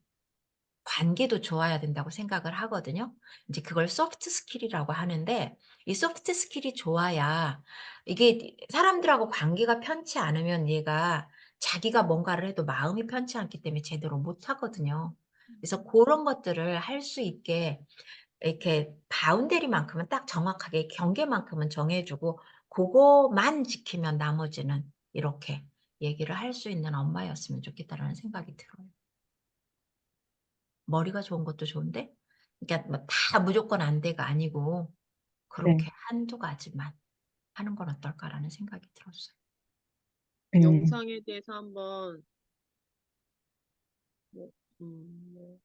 관계도 좋아야 된다고 생각을 하거든요. 인제 그걸 소프트 스킬이라고 하는데 이 소프트 스킬이 좋아야 이게 사람들하고 관계가 편치 않으면 얘가 자기가 뭔가를 해도 마음이 편치 않기 때문에 제대로 못 하거든요. 그래서 고런 것들을 할 수 있게 이렇게 바운더리만큼은 딱 정확하게 경계만큼은 정해 주고 고거만 지키면 나머지는 이렇게 얘기를 할 수 있는 엄마였으면 좋겠다라는 생각이 들어요. 머리가 좋은 것도 좋은데 그러니까 뭐 다 무조건 안 돼가 아니고 네. 그렇게 한두 가지만 하는 건 어떨까라는 생각이 들었어요. 네. 영상에 대해서 한번 뭐 뭐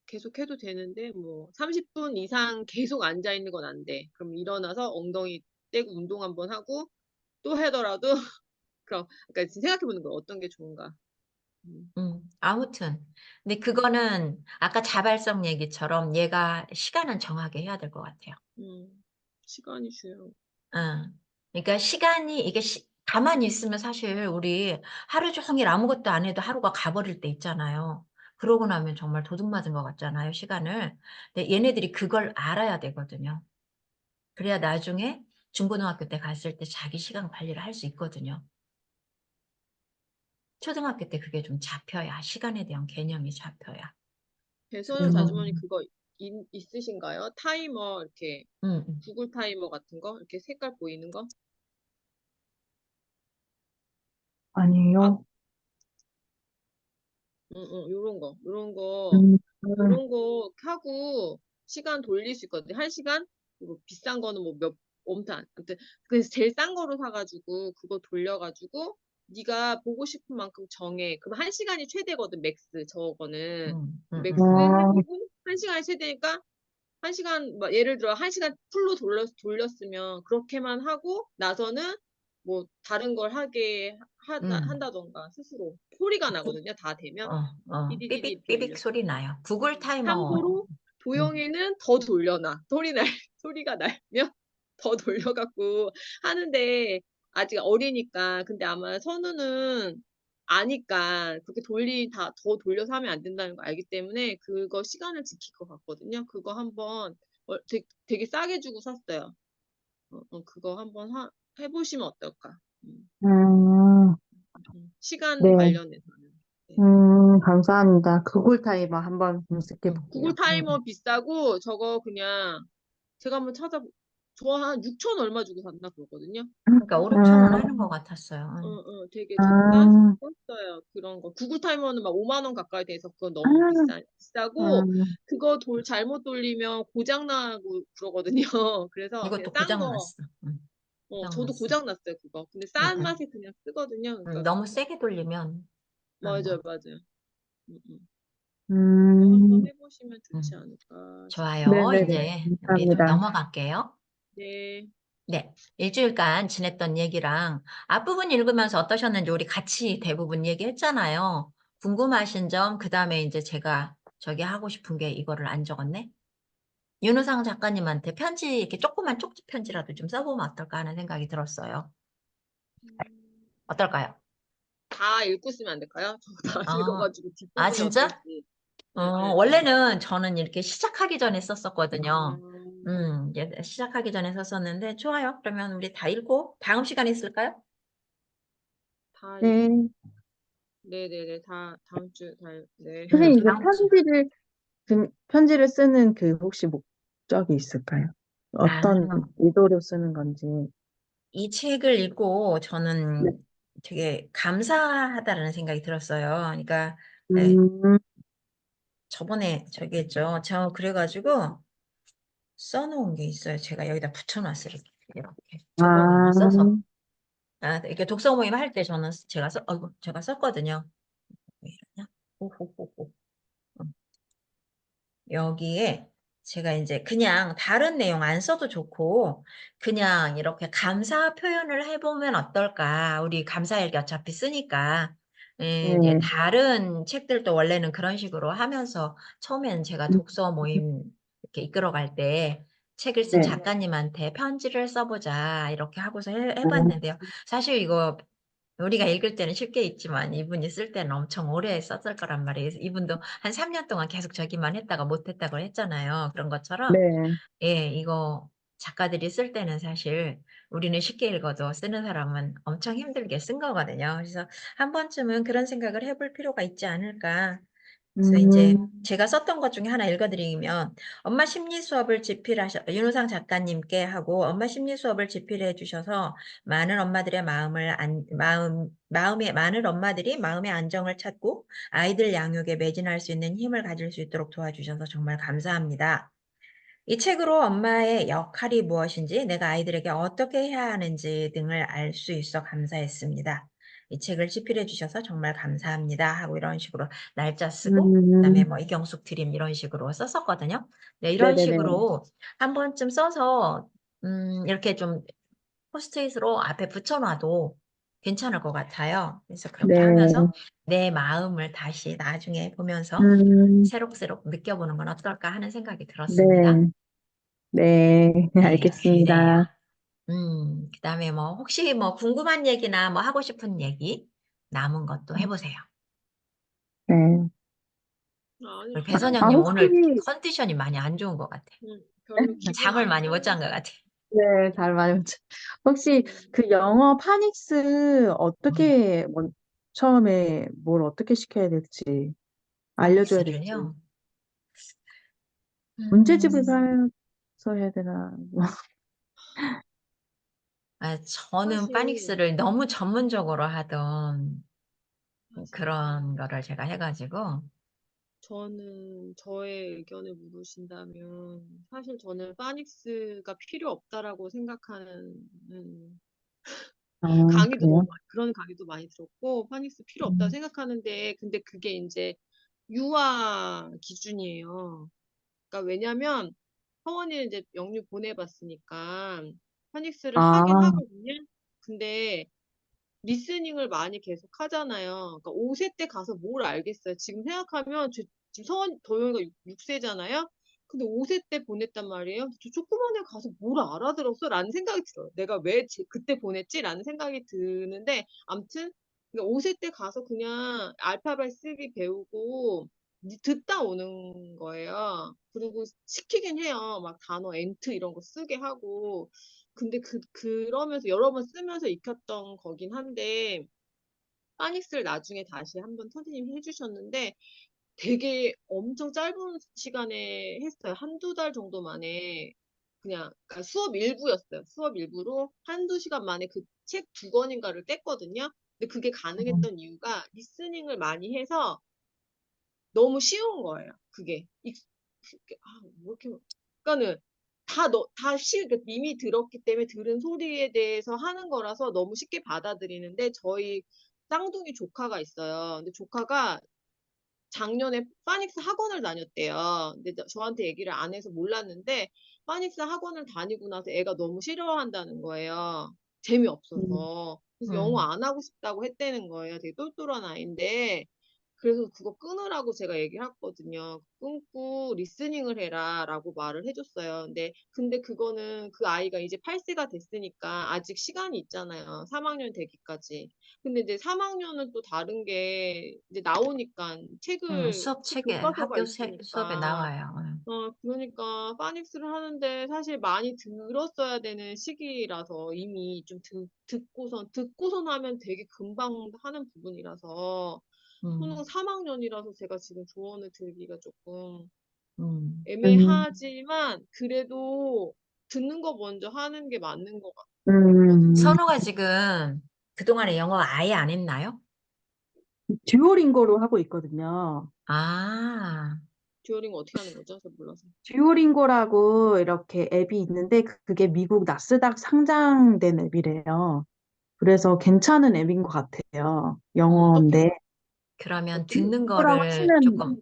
계속 해도 되는데 뭐 30분 이상 계속 앉아 있는 건 안 돼. 그럼 일어나서 엉덩이 떼고 운동 한번 하고 또 하더라도 그럼 그러니까 지금 생각해 보는 거예요. 어떤 게 좋은가. 음. 아무튼 근데 그거는 아까 자발성 얘기처럼 얘가 시간은 정하게 해야 될 것 같아요. 시간이 중요한 어. 그러니까 시간이 이게 가만히 있으면 사실 우리 하루 종일 아무것도 안 해도 하루가 가버릴 때 있잖아요. 그러고 나면 정말 도둑 맞은 것 같잖아요, 시간을. 근데 얘네들이 그걸 알아야 되거든요. 그래야 나중에 중고등학교 때 갔을 때 자기 시간 관리를 할 수 있거든요. 초등학교 때 그게 좀 잡혀야 시간에 대한 개념이 잡혀야. 배선영 음. 자주머니 그거 있으신가요? 타이머 이렇게 음음. 구글 타이머 같은 거 이렇게 색깔 보이는 거? 아, 아니요. 요런 거 음. 요런 거 하고 시간 돌릴 수 있거든요. 1 시간? 그리고 비싼 거는 뭐 엄청 아무튼 그래서 제일 싼 거로 사 가지고 그거 돌려 가지고 네가 보고 싶은 만큼 정해. 그럼 1 시간이 최대거든 맥스 저거는. 맥스 해 아. 보고 1 시간이 최대니까 1 시간 뭐 예를 들어 1 시간 풀로 돌렸으면 그렇게만 하고 나서는 뭐 다른 걸 하게 음. 한다든가 스스로. 소리가 나거든요 다 되면. 띠디디디 삐빅 이렇게 삐빅 울려. 소리 나요. 구글 타이머. 참고로 음. 도영이는 더 돌려 놔. 소리가 나면 더 돌려 갖고 하는데 아직 어리니까. 근데 아마 선우는 아니까 그렇게 더 돌려서 하면 안 된다는 걸 알기 때문에 그거 시간을 지킬 것 같거든요. 그거 한번 되게 싸게 주고 샀어요. 그거 한번 해 보시면 어떨까. 음. 시간 네. 관련해서는. 네. 감사합니다. 구글 타이머 한번 검색해 구글 볼게요. 타이머 비싸고 저거 그냥 제가 한번 저 한 6천 얼마 주고 샀나 그러거든요. 그러니까 5-6천 원 하는 것 음. 같았어요. 되게 음. 쌌어요. 그런 거. 구글 타이머는 막 5만 원 가까이 돼서 그건 아. 너무 비싸고 음. 그거 잘못 돌리면 고장 나고 그러거든요. 그래서 그냥 이것도 싼 고장 거 났어. 고장 저도 났어. 고장 났어요 그거. 근데 싼 맛에 그냥 쓰거든요. 그러니까 너무 세게 돌리면 안 돼. 맞아요, 맞아요. 음음. 그거 한번 음. 해 보시면 좋지 음. 않을까 싶어요. 좋아요. 네네네. 인제 우리 좀 감사합니다. 넘어갈게요. 네. 네. 일주일간 지냈던 얘기랑 앞부분 읽으면서 어떠셨는지 우리 같이 대부분 얘기했잖아요. 궁금하신 점 그다음에 인제 제가 저기 하고 싶은 게 이거를 안 적었네. 윤우상 작가님한테 편지 이렇게 조그만 쪽지 편지라도 좀 써 보면 어떨까 하는 생각이 들었어요. 음. 어떨까요? 다 읽고 쓰면 안 될까요? 저거 다 읽어 아. 가지고 아 뒷부분이 진짜? 어떨지. 예예예. 원래는 저는 이렇게 시작하기 전에 썼었거든요. 아. 이제 시작하기 전에 썼었는데 좋아요. 그러면 우리 다 읽고 다음 시간에 쓸까요? 다, 네. 네네네, 다 다음 주, 네. 선생님, 이거 다음 주. 편지를 쓰는 그 혹시 목적이 있을까요? 아, 어떤 의도로 쓰는 건지. 이 책을 읽고 네. 저는 되게 감사하다라는 생각이 들었어요. 그러니까 네, 음, 저번에 저기 했죠. 저 그래가지고 써놓은 게 있어요. 제가 여기다 붙여놨어요. 이렇게 저번에 아, 써서. 이렇게 독서 모임 할 때 저는 제가 썼거든요. 왜 이러냐? 호호호호. 여기에 제가 이제 그냥 다른 내용 안 써도 좋고 그냥 이렇게 감사 표현을 해보면 어떨까? 우리 감사일기 어차피 쓰니까. 이제 네. 다른 책들도 원래는 그런 식으로 하면서 처음에는 제가 음, 독서 모임 이렇게 이끌어갈 때 책을 쓴 네. 작가님한테 편지를 써보자 이렇게 하고서 아, 해봤는데요. 사실 이거 우리가 읽을 때는 쉽게 읽지만 이분이 쓸 때는 엄청 오래 썼을 거란 말이에요. 그래서 이분도 한 3년 동안 계속 저기만 했다가 못했다고 했잖아요. 그런 것처럼 네. 예, 이거 작가들이 쓸 때는 사실 우리는 쉽게 읽어도 쓰는 사람은 엄청 힘들게 쓴 거거든요. 그래서 한 번쯤은 그런 생각을 해볼 필요가 있지 않을까. 그래서 이제 음, 제가 썼던 것 중에 하나 읽어드리면 엄마 심리 수업을 윤호상 작가님께 하고 엄마 심리 수업을 집필해 주셔서 많은 엄마들의 많은 엄마들이 마음의 안정을 찾고 아이들 양육에 매진할 수 있는 힘을 가질 수 있도록 도와주셔서 정말 감사합니다. 이 책으로 엄마의 역할이 무엇인지, 내가 아이들에게 어떻게 해야 하는지 등을 알 수 있어 감사했습니다. 이 책을 집필해 주셔서 정말 감사합니다. 하고 이런 식으로 날짜 쓰고, 그다음에 음, 뭐 이경숙 드림 이런 식으로 썼었거든요. 네, 이런 네네네. 식으로 한 번쯤 써서 이렇게 좀 포스트잇으로 앞에 붙여놔도 괜찮을 것 같아요. 그래서 그렇게 네. 하면서 내 마음을 다시 나중에 보면서 음, 새록새록 느껴보는 건 어떨까 하는 생각이 들었습니다. 네. 네. 네, 그래요. 알겠습니다. 그다음에 뭐 혹시 뭐 궁금한 얘기나 뭐 하고 싶은 얘기 남은 것도 해보세요. 네. 아니, 우리 아, 배선영님 오늘 혹시, 컨디션이 많이 안 좋은 것 같아. 별로 기분 잠을 안 많이 못 좋은, 잔 것 같아. 네, 잘 말해보죠. 혹시 음, 그 영어 파닉스 어떻게, 처음에 뭘 어떻게 시켜야 될지 알려줘야 될지. 파닉스를요. 문제집을 음, 사서 해야 되나. 저는 사실 파닉스를 너무 전문적으로 하던 맞아요. 그런 거를 제가 해가지고 저는 저의 의견을 물으신다면 사실 저는 파닉스가 필요 없다라고 생각하는 아, 강의도 그래요? 그런 강의도 많이 들었고 파닉스 필요 없다고 음. 생각하는데 근데 그게 이제 유아 기준이에요. 그러니까 왜냐면 서원이는 이제 영유 보내봤으니까 파닉스를 하긴 아, 하거든요. 근데 리스닝을 많이 계속 하잖아요. 그러니까 5세 때 가서 뭘 알겠어요. 지금 생각하면 지금 도영이가 6세잖아요. 근데 5세 때 보냈단 말이에요. 저 조그만 애 가서 뭘 알아들었어? 라는 생각이 들어요. 내가 왜 그때 보냈지? 라는 생각이 드는데 아무튼 5세 때 가서 그냥 알파벳 쓰기 배우고 듣다 오는 거예요. 그리고 시키긴 해요. 막 단어 엔트 이런 거 쓰게 하고 근데 그러면서 여러 번 쓰면서 익혔던 거긴 한데, 파닉스를 나중에 다시 한번 선생님이 해주셨는데, 되게 엄청 짧은 시간에 했어요. 한두 달 정도 만에, 그러니까 수업 일부였어요. 수업 일부로 한두 시간 만에 그 책 두 권인가를 뗐거든요. 근데 그게 가능했던 이유가 리스닝을 많이 해서 너무 쉬운 거예요. 그게. 뭐 이렇게, 그러니까는 그러니까 이미 들었기 때문에 들은 소리에 대해서 하는 거라서 너무 쉽게 받아들이는데 저희 쌍둥이 조카가 있어요. 근데 조카가 작년에 파닉스 학원을 다녔대요. 근데 저한테 얘기를 안 해서 몰랐는데 파닉스 학원을 다니고 나서 애가 너무 싫어한다는 거예요. 음, 재미없어서. 그래서 영어 음, 안 하고 싶다고 했다는 거예요. 되게 똘똘한 아이인데 그래서 그거 끊으라고 제가 얘기를 했거든요. 끊고 리스닝을 해라라고 말을 해줬어요. 근데 그거는 그 아이가 이제 8세가 됐으니까 아직 시간이 있잖아요. 3학년 되기까지. 근데 이제 3학년은 또 다른 게 이제 나오니까 책 책에, 교과서가 학교 수업에 있으니까. 나와요. 그러니까 파닉스를 하는데 사실 많이 들었어야 되는 시기라서 이미 좀 듣고선 하면 되게 금방 하는 부분이라서 수능 음, 3학년이라서 제가 지금 조언을 드리기가 조금 음. 애매하지만 그래도 듣는 거 먼저 하는 게 맞는 것 음, 같거든요. 선우가 지금 그동안에 영어 아예 안 했나요? 듀오링고로 하고 있거든요. 아, 듀오링고 어떻게 하는 거죠? 저 몰라서. 듀오링고라고 이렇게 앱이 있는데 그게 미국 나스닥 상장된 앱이래요. 그래서 괜찮은 앱인 것 같아요. 어떻게 영어인데. 그러면 듣는 듀오링고라고 거를 치면 조금,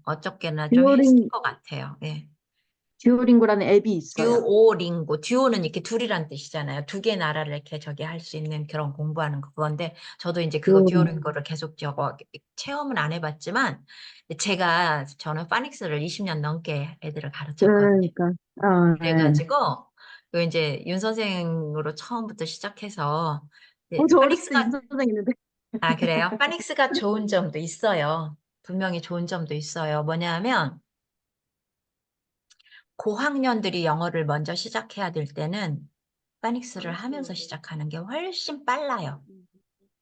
어떻게나 좀 했을 듀오링, 것 같아요. 예. 듀오링고라는 앱이 있어요. 듀오링고, 듀오는 이렇게 둘이란 뜻이잖아요. 두 개 나라를 이렇게 저기 할 수 있는 그런 공부하는 그건데, 저도 이제 그거 듀오링. 듀오링고를 계속 저거 체험은 안 해봤지만, 저는 파닉스를 20년 넘게 애들을 가르쳤거든요. 그러니까, 네. 그래가지고, 그 이제 윤 선생으로 처음부터 시작해서, 저 어렸을 때 파닉스가, 윤 선생 있는데. 아, 그래요? 파닉스가 좋은 점도 있어요. 분명히 좋은 점도 있어요. 뭐냐 하면, 고학년들이 영어를 먼저 시작해야 될 때는 파닉스를 하면서 시작하는 게 훨씬 빨라요.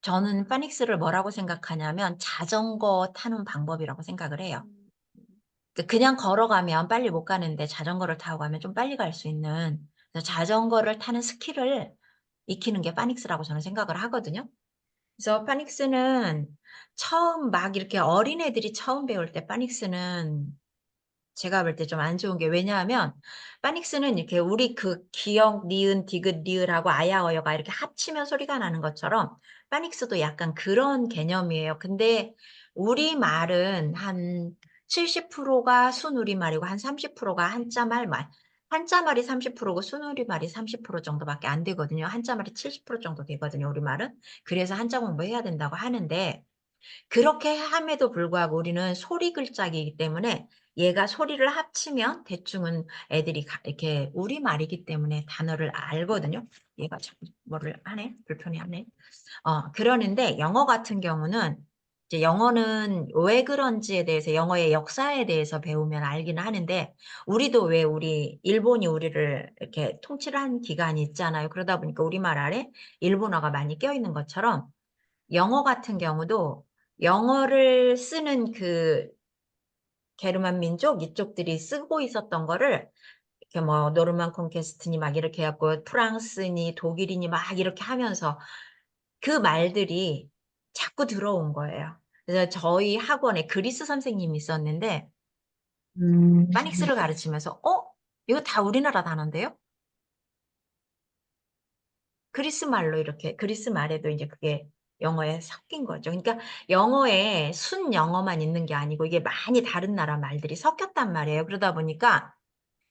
저는 파닉스를 뭐라고 생각하냐면 자전거 타는 방법이라고 생각을 해요. 그냥 걸어가면 빨리 못 가는데 자전거를 타고 가면 좀 빨리 갈 수 있는, 그래서 자전거를 타는 스킬을 익히는 게 파닉스라고 저는 생각을 하거든요. 그래서 파닉스는 처음 막 이렇게 어린애들이 처음 배울 때 파닉스는 제가 볼 때 좀 안 좋은 게, 왜냐하면 파닉스는 이렇게 우리 그 기역, 니은, 디귿, 리을하고 아야어여가 이렇게 합치면 소리가 나는 것처럼 파닉스도 약간 그런 개념이에요. 근데 우리말은 한 70%가 순우리말이고 한 30%가 한자말. 한자말이 30%고 순우리말이 30% 정도밖에 안 되거든요. 한자말이 70% 정도 되거든요, 우리말은. 그래서 한자 공부해야 된다고 하는데, 그렇게 함에도 불구하고 우리는 소리 글자이기 때문에 얘가 소리를 합치면 대충은 애들이 이렇게 우리말이기 때문에 단어를 알거든요. 얘가 자꾸 뭐를 하네? 불편해하네. 그러는데 영어 같은 경우는 이제 영어는 왜 그런지에 대해서, 영어의 역사에 대해서 배우면 알기는 하는데, 우리도 왜 우리 일본이 우리를 이렇게 통치를 한 기간이 있잖아요. 그러다 보니까 우리말 아래 일본어가 많이 껴있는 것처럼 영어 같은 경우도 영어를 쓰는 그 게르만 민족 이쪽들이 쓰고 있었던 거를 이렇게 뭐 노르만 콘퀘스트니 막 이렇게 해 갖고 프랑스니 독일이니 막 이렇게 하면서 그 말들이 자꾸 들어온 거예요. 그래서 저희 학원에 그리스 선생님이 있었는데 음, 파닉스를 가르치면서 이거 다 우리나라 단어인데요? 그리스 말로 이렇게, 그리스 말에도 이제 그게 영어에 섞인 거죠. 그러니까 영어에 순 영어만 있는 게 아니고 이게 많이 다른 나라 말들이 섞였단 말이에요. 그러다 보니까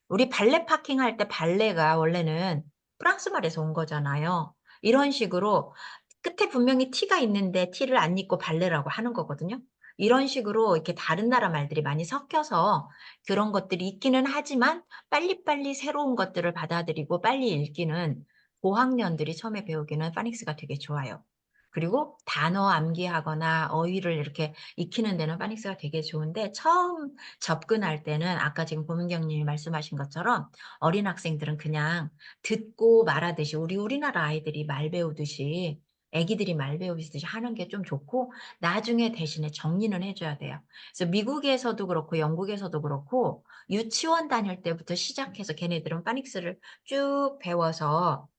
우리 발레 파킹 할 때 발레가 원래는 프랑스 말에서 온 거잖아요. 이런 식으로 끝에 분명히 T가 있는데 T를 안 읽고 발레라고 하는 거거든요. 이런 식으로 이렇게 다른 나라 말들이 많이 섞여서 그런 것들이 있기는 하지만 빨리빨리 새로운 것들을 받아들이고 빨리 읽기는 고학년들이 처음에 배우기는 파닉스가 되게 좋아요. 그리고 단어 암기하거나 어휘를 이렇게 익히는 데는 파닉스가 되게 좋은데, 처음 접근할 때는 아까 지금 고민경님이 말씀하신 것처럼 어린 학생들은 그냥 듣고 말하듯이 우리나라 아이들이 말 배우듯이, 애기들이 말 배우듯이 하는 게 좀 좋고, 나중에 대신에 정리는 해줘야 돼요. 그래서 미국에서도 그렇고 영국에서도 그렇고 유치원 다닐 때부터 시작해서 걔네들은 파닉스를 쭉 배워서,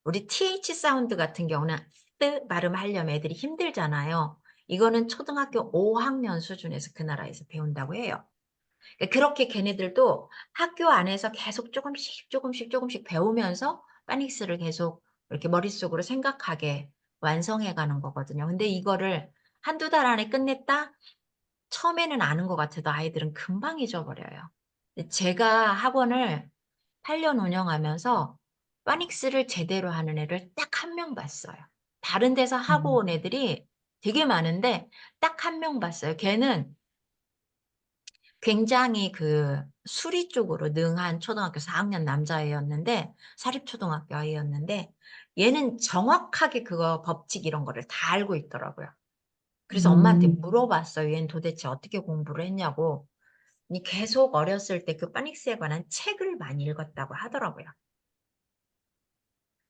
우리 TH 사운드 같은 경우는 뜨 발음하려면 애들이 힘들잖아요. 이거는 초등학교 5학년 수준에서 그 나라에서 배운다고 해요. 그렇게 걔네들도 학교 안에서 계속 조금씩 배우면서 파닉스를 계속 이렇게 머릿속으로 생각하게 완성해 가는 거거든요. 근데 이거를 한두 달 안에 끝냈다? 처음에는 아는 것 같아도 아이들은 금방 잊어버려요. 근데 제가 학원을 8년 운영하면서 파닉스를 제대로 하는 애를 딱 한 명 봤어요. 다른 데서 하고 온 애들이 되게 많은데 딱 한 명 봤어요. 걔는 굉장히 그 수리 쪽으로 능한 초등학교 4학년 남자애였는데 사립초등학교 아이였는데 얘는 정확하게 그거 법칙 이런 거를 다 알고 있더라고요. 그래서 엄마한테 물어봤어요. 얘는 도대체 어떻게 공부를 했냐고. 이 계속 어렸을 때 그 파닉스에 관한 책을 많이 읽었다고 하더라고요.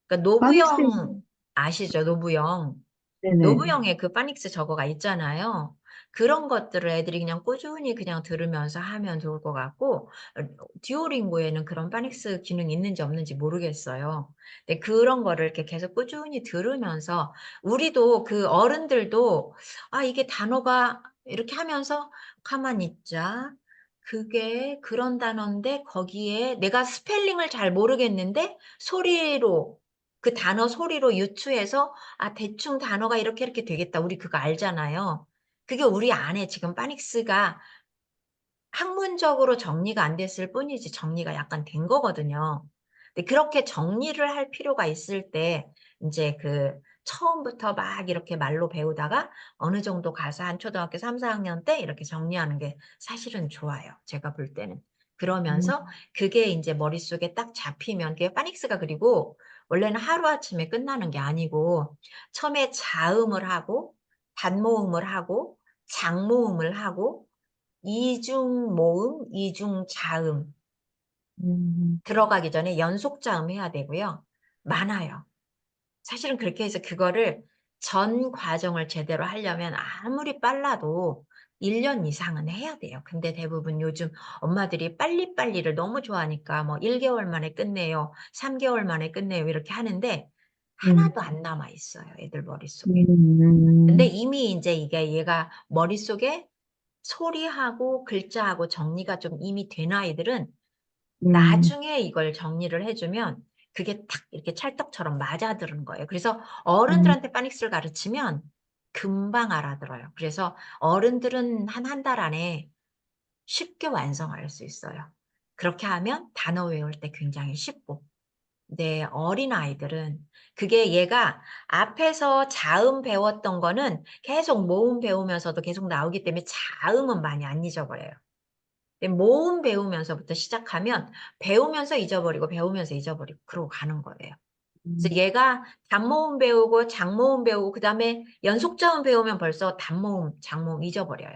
그러니까 파닉스, 노부영 아시죠? 노부영. 네네. 노부영의 그 파닉스 저거가 있잖아요. 그런 것들을 애들이 그냥 꾸준히 그냥 들으면서 하면 좋을 것 같고 듀오링고에는 그런 파닉스 기능이 있는지 없는지 모르겠어요. 근데 그런 거를 이렇게 계속 꾸준히 들으면서 우리도 그 어른들도 아 이게 단어가 이렇게 하면서 가만히 있자. 그게 그런 단어인데 거기에 내가 스펠링을 잘 모르겠는데 소리로 그 단어 소리로 유추해서 '아 대충 단어가 이렇게 이렇게 되겠다.' 우리 그거 알잖아요. 그게 우리 안에 지금 파닉스가 학문적으로 정리가 안 됐을 뿐이지 정리가 약간 된 거거든요. 근데 그렇게 정리를 할 필요가 있을 때 인제 그 처음부터 막 이렇게 말로 배우다가 어느 정도 가서 한 초등학교 3-4 학년 때 이렇게 정리하는 게 사실은 좋아요, 제가 볼 때는. 음, 그러면서 그게 인제 머릿속에 딱 잡히면 그게 파닉스가 그리고 원래는 하루아침에 끝나는 게 아니고 처음에 자음을 하고 단모음을 하고 장모음을 하고 이중 모음, 이중 자음 음, 들어가기 전에 연속 자음 해야 되고요. 많아요. 사실은 그렇게 해서 그거를 전 과정을 제대로 하려면 아무리 빨라도 1년 이상은 해야 돼요. 근데 대부분 요즘 엄마들이 빨리빨리를 너무 좋아하니까 뭐 1 개월 만에 끝내요. 3 개월 만에 끝내요. 이렇게 하는데 음, 하나도 안 남아 있어요, 애들 머릿속에. 근데 음, 이미 인제 이게 얘가 머릿속에 소리하고 글자하고 정리가 좀 이미 된 아이들은 음, 나중에 이걸 정리를 해 주면 그게 탁 이렇게 찰떡처럼 맞아들은 거예요. 그래서 음, 어른들한테 파닉스를 가르치면 금방 알아들어요. 그래서 어른들은 한 달 안에 쉽게 완성할 수 있어요. 그렇게 하면 단어 외울 때 굉장히 쉽고. 네. 어린아이들은 그게 얘가 앞에서 자음 배웠던 거는 계속 모음 배우면서도 계속 나오기 때문에 자음은 많이 안 잊어버려요. 근데 모음 배우면서부터 시작하면 배우면서 잊어버리고 배우면서 잊어버리고 그러고 가는 거예요. 그래서 음, 얘가 단모음 배우고 장모음 배우고 그다음에 연속자음 배우면 벌써 단모음, 장모음 잊어버려요.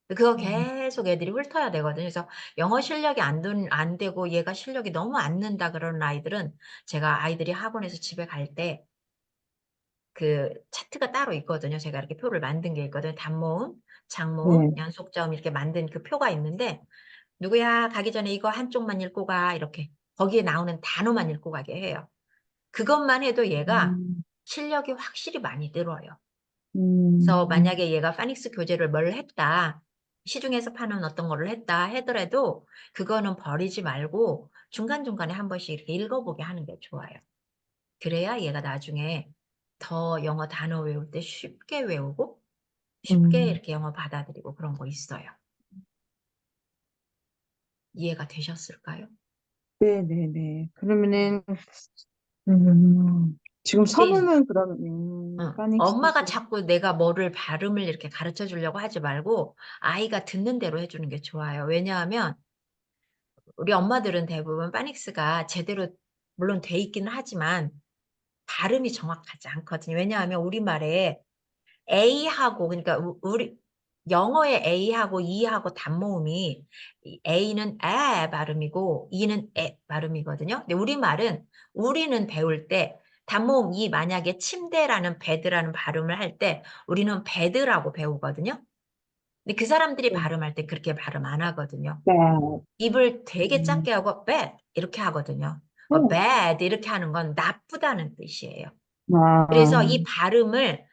그거 계속 애들이 훑어야 되거든요. 그래서 영어 실력이 안 되고 얘가 실력이 너무 안 는다 그러는 아이들은 제가 아이들이 학원에서 집에 갈 때 그 차트가 따로 있거든요. 제가 이렇게 표를 만든 게 있거든요. 단모음, 장모음, 네. 연속자음 이렇게 만든 그 표가 있는데 "누구야 가기 전에 이거 한쪽만 읽고 가." 이렇게 거기에 나오는 단어만 읽고 가게 해요. 그것만 해도 얘가 음, 실력이 확실히 많이 늘어요. 그래서 음, 만약에 얘가 파닉스 교재를 뭘 했다. 시중에서 파는 어떤 거를 했다 하더라도 그거는 버리지 말고 중간중간에 한 번씩 이렇게 읽어보게 하는 게 좋아요. 그래야 얘가 나중에 더 영어 단어 외울 때 쉽게 외우고 쉽게 음. 이렇게 영어 받아들이고 그런 거 있어요. 이해가 되셨을까요? 네네네. 그러면은, 지금 근데 선우는 그럼, 파닉스 엄마가 좀, 자꾸 내가 뭐를 발음을 이렇게 가르쳐 주려고 하지 말고 아이가 듣는 대로 해 주는 게 좋아요. 왜냐하면 우리 엄마들은 대부분 파닉스가 제대로 물론 돼 있기는 하지만 발음이 정확하지 않거든요. 왜냐하면 우리말에 A하고 그러니까 우리 영어의 A하고 E하고 단모음이 이 A는 에 발음이고 E는 에 발음이거든요. 근데 우리말은 우리는 배울 때 단모음 E 만약에 침대라는 베드라는 발음을 할 때 우리는 베드라고 배우거든요. 근데 그 사람들이 네. 발음할 때 그렇게 발음 안 하거든요. 네. 입을 되게 음, 작게 하고 bad 이렇게 하거든요. 어, bad 이렇게 하는 건 나쁘다는 뜻이에요. 그래서 아, 이 발음을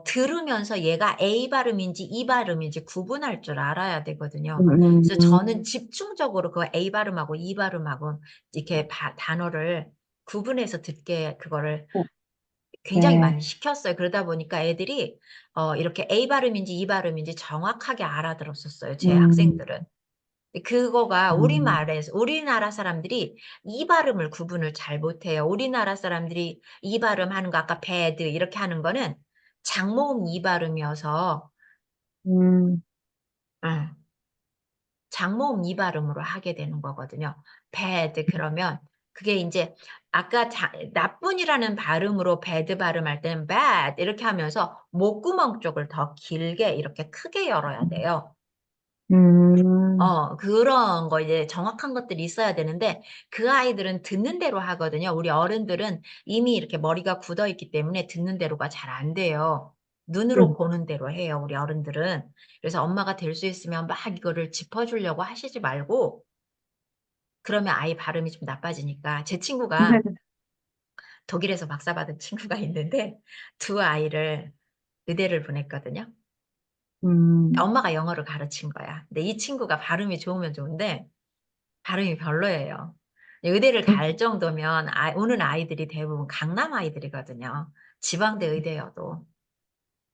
들으면서 얘가 A 발음인지 E 발음인지 구분할 줄 알아야 되거든요. 그래서 저는 집중적으로 그 A 발음하고 E 발음하고 이렇게 단어를 구분해서 듣게 그거를 굉장히 네. 많이 시켰어요. 그러다 보니까 애들이 이렇게 A 발음인지 E 발음인지 정확하게 알아들었었어요, 제 음, 학생들은. 그거가 음, 우리말에서 우리나라 사람들이 이 발음을 구분을 잘 못해요. 우리나라 사람들이 이 발음하는 거 아까 bad 이렇게 하는 거는 장모음 이 발음이어서 음, 응, 장모음 이 발음으로 하게 되는 거거든요. bad 그러면 그게 이제 아까 나쁜이라는 발음으로 bad 발음할 때는 bad 이렇게 하면서 목구멍 쪽을 더 길게 이렇게 크게 열어야 돼요. 음, 그런 거 이제 정확한 것들이 있어야 되는데 그 아이들은 듣는 대로 하거든요. 우리 어른들은 이미 이렇게 머리가 굳어 있기 때문에 듣는 대로가 잘 안 돼요. 눈으로 보는 대로 해요, 우리 어른들은. 그래서 엄마가 될 수 있으면 막 이거를 짚어주려고 하시지 말고 그러면 아이 발음이 좀 나빠지니까. 제 친구가 독일에서 박사 받은 친구가 있는데 두 아이를 의대를 보냈거든요. 음, 엄마가 영어를 가르친 거야. 근데 이 친구가 발음이 좋으면 좋은데 발음이 별로예요. 의대를 갈 정도면 오는 아이들이 대부분 강남 아이들이거든요. 지방대 의대여도.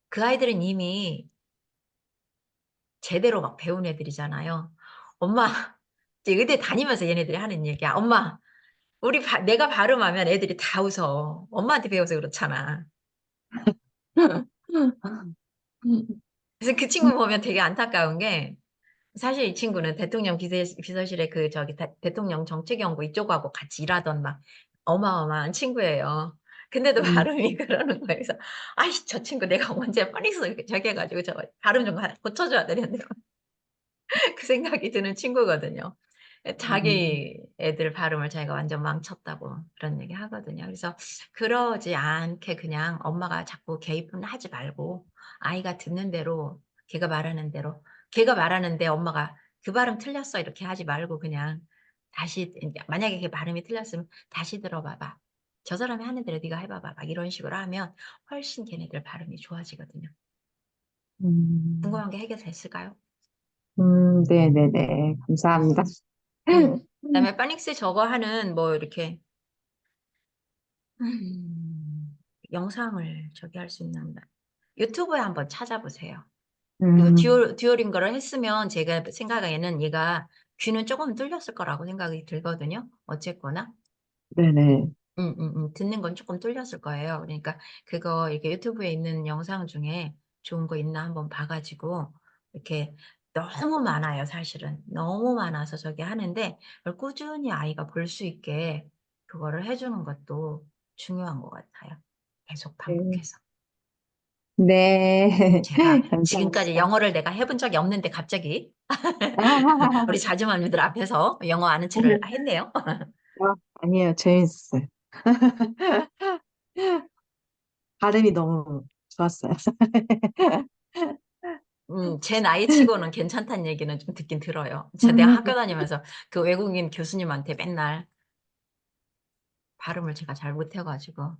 그 아이들은 이미 제대로 막 배운 애들이잖아요. 엄마, 이제 의대 다니면서 얘네들이 하는 얘기야. 엄마, 내가 발음하면 애들이 다 웃어. 엄마한테 배워서 그렇잖아. 그래서 그 친구 보면 되게 안타까운 게 사실 이 친구는 대통령 비서실에 대통령 정책연구 이쪽하고 같이 일하던 막 어마어마한 친구예요. 근데도 발음이 그러는 거예요. 그래서 아이 저 친구 내가 언제 뻔히서 저기 해가지고 저 발음 좀 고쳐줘야 되는데 그 생각이 드는 친구거든요. 자기 애들 발음을 자기가 완전 망쳤다고 그런 얘기 하거든요. 그래서 그러지 않게 그냥 엄마가 자꾸 개입은 하지 말고 아이가 듣는 대로 걔가 말하는데 엄마가 그 발음 틀렸어 이렇게 하지 말고 그냥 다시 만약에 걔 발음이 틀렸으면 다시 들어봐봐. 저 사람이 하는 대로 네가 해봐봐. 막 이런 식으로 하면 훨씬 걔네들 발음이 좋아지거든요. 음, 궁금한 게 해결됐을까요? 네네네. 감사합니다. 그다음에 파닉스 저거 하는 뭐 이렇게 영상을 저기 할 수 있는 유튜브에 한번 찾아보세요. 그리고 음, 듀오링거를 했으면 제가 생각에는 얘가 귀는 조금 뚫렸을 거라고 생각이 들거든요. 어쨌거나. 네네. 듣는 건 조금 뚫렸을 거예요. 그러니까 그거 이렇게 유튜브에 있는 영상 중에 좋은 거 있나 한번 봐가지고 이렇게 너무 많아요, 사실은. 너무 많아서 저기 하는데 그걸 꾸준히 아이가 볼 수 있게 그거를 해주는 것도 중요한 것 같아요. 계속 네. 반복해서. 네. 제가 지금까지 감사합니다. 영어를 내가 해본 적이 없는데 갑자기 아, 우리 자주말미들 앞에서 영어 아는 체를 했네요. 아니에요. 재밌었어요. 발음이 너무 좋았어요. 제 나이 치고는 괜찮다는 얘기는 좀 듣긴 들어요. 내가 학교 다니면서 그 외국인 교수님한테 맨날 발음을 제가 잘 못해가지고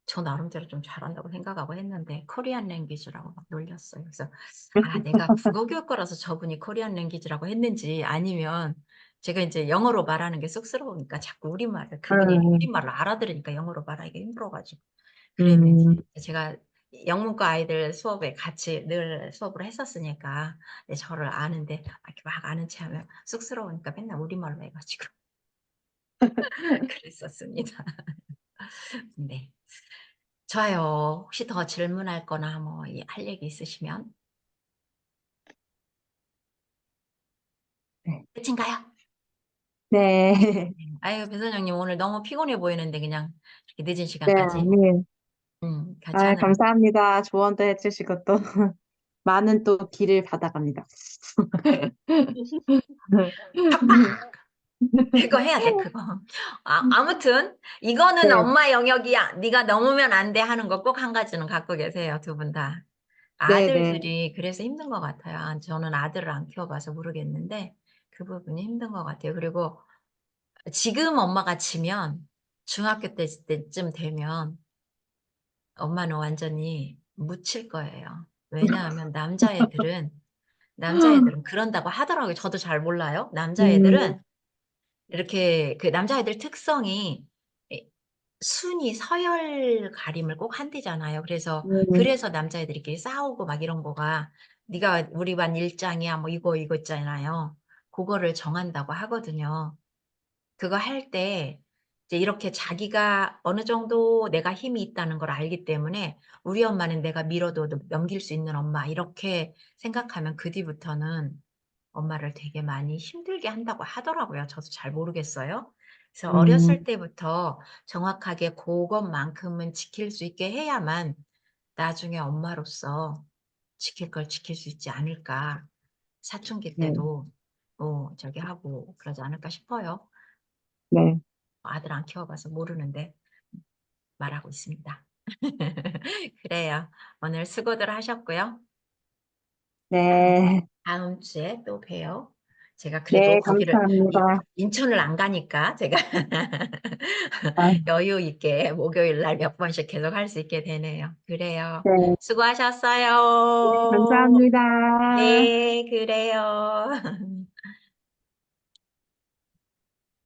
저 나름대로 좀 잘한다고 생각하고 했는데 코리안 랭귀지라고 막 놀렸어요. 그래서 내가 국어교육과라서 저분이 코리안 랭귀지라고 했는지 아니면 제가 이제 영어로 말하는 게 쑥스러우니까 자꾸 그분이 음, 우리말을 알아들으니까 영어로 말하기가 힘들어가지고 그랬는지 음, 제가 영문과 아이들 수업에 같이 늘 수업을 했었으니까 저를 아는데 이렇게 막 아는 체 하면 쑥스러우니까 맨날 우리말로 해가지고 그랬었습니다. 네. 좋아요. 혹시 더 질문할 거나 뭐 할 얘기 있으시면 네. 끝인가요? 네. 아유, 배선영님 오늘 너무 피곤해 보이는데 그냥 이렇게 늦은 네, 시간까지 아니에요. 같이 아, 하느라 감사합니다. 조언도 해주시고 또 많은 또 길을 받아갑니다. 팍팍! 그거 해야 돼, 그거. 아무튼 이거는 네, 엄마 영역이야. 네가 넘으면 안 돼 하는 거 꼭 한 가지는 갖고 계세요, 두 분 다. 네, 네. 아들들이 그래서 힘든 것 같아요. 저는 아들을 안 키워봐서 모르겠는데 그 부분이 힘든 것 같아요. 그리고 지금 엄마가 지면 중학교 때쯤 되면 엄마는 완전히 묻힐 거예요. 왜냐하면 남자애들은 그런다고 하더라고요. 저도 잘 몰라요. 음, 남자애들은 이렇게 그 남자애들 특성이 순위 서열 가림을 꼭 한대잖아요. 음, 그래서 남자애들끼리 싸우고 막 이런 거가 네가 우리 반 일장이야 뭐 이거 있잖아요. 그거를 정한다고 하거든요. 그거 할 때 이제 이렇게 자기가 어느 정도 내가 힘이 있다는 걸 알기 때문에 '우리 엄마는 내가 밀어도 넘길 수 있는 엄마.' 이렇게 생각하면 그 뒤부터는 엄마를 되게 많이 힘들게 한다고 하더라고요. 저도 잘 모르겠어요. 그래서 어렸을 때부터 정확하게 고것만큼은 지킬 수 있게 해야만 나중에 엄마로서 지킬 걸 지킬 수 있지 않을까. 사춘기 네, 때도 저기 하고 그러지 않을까 싶어요. 네, 아들 안 키워봐서 모르는데 말하고 있습니다. 그래요. 오늘 수고들 하셨고요. 네, 다음 주에 또 봬요. 제가 그래도 네, 거기를 감사합니다. 인천을 안 가니까 제가 아, 여유 있게 목요일 날 몇 번씩 계속 할 수 있게 되네요. 그래요. 네, 수고하셨어요. 감사합니다. 네, 그래요.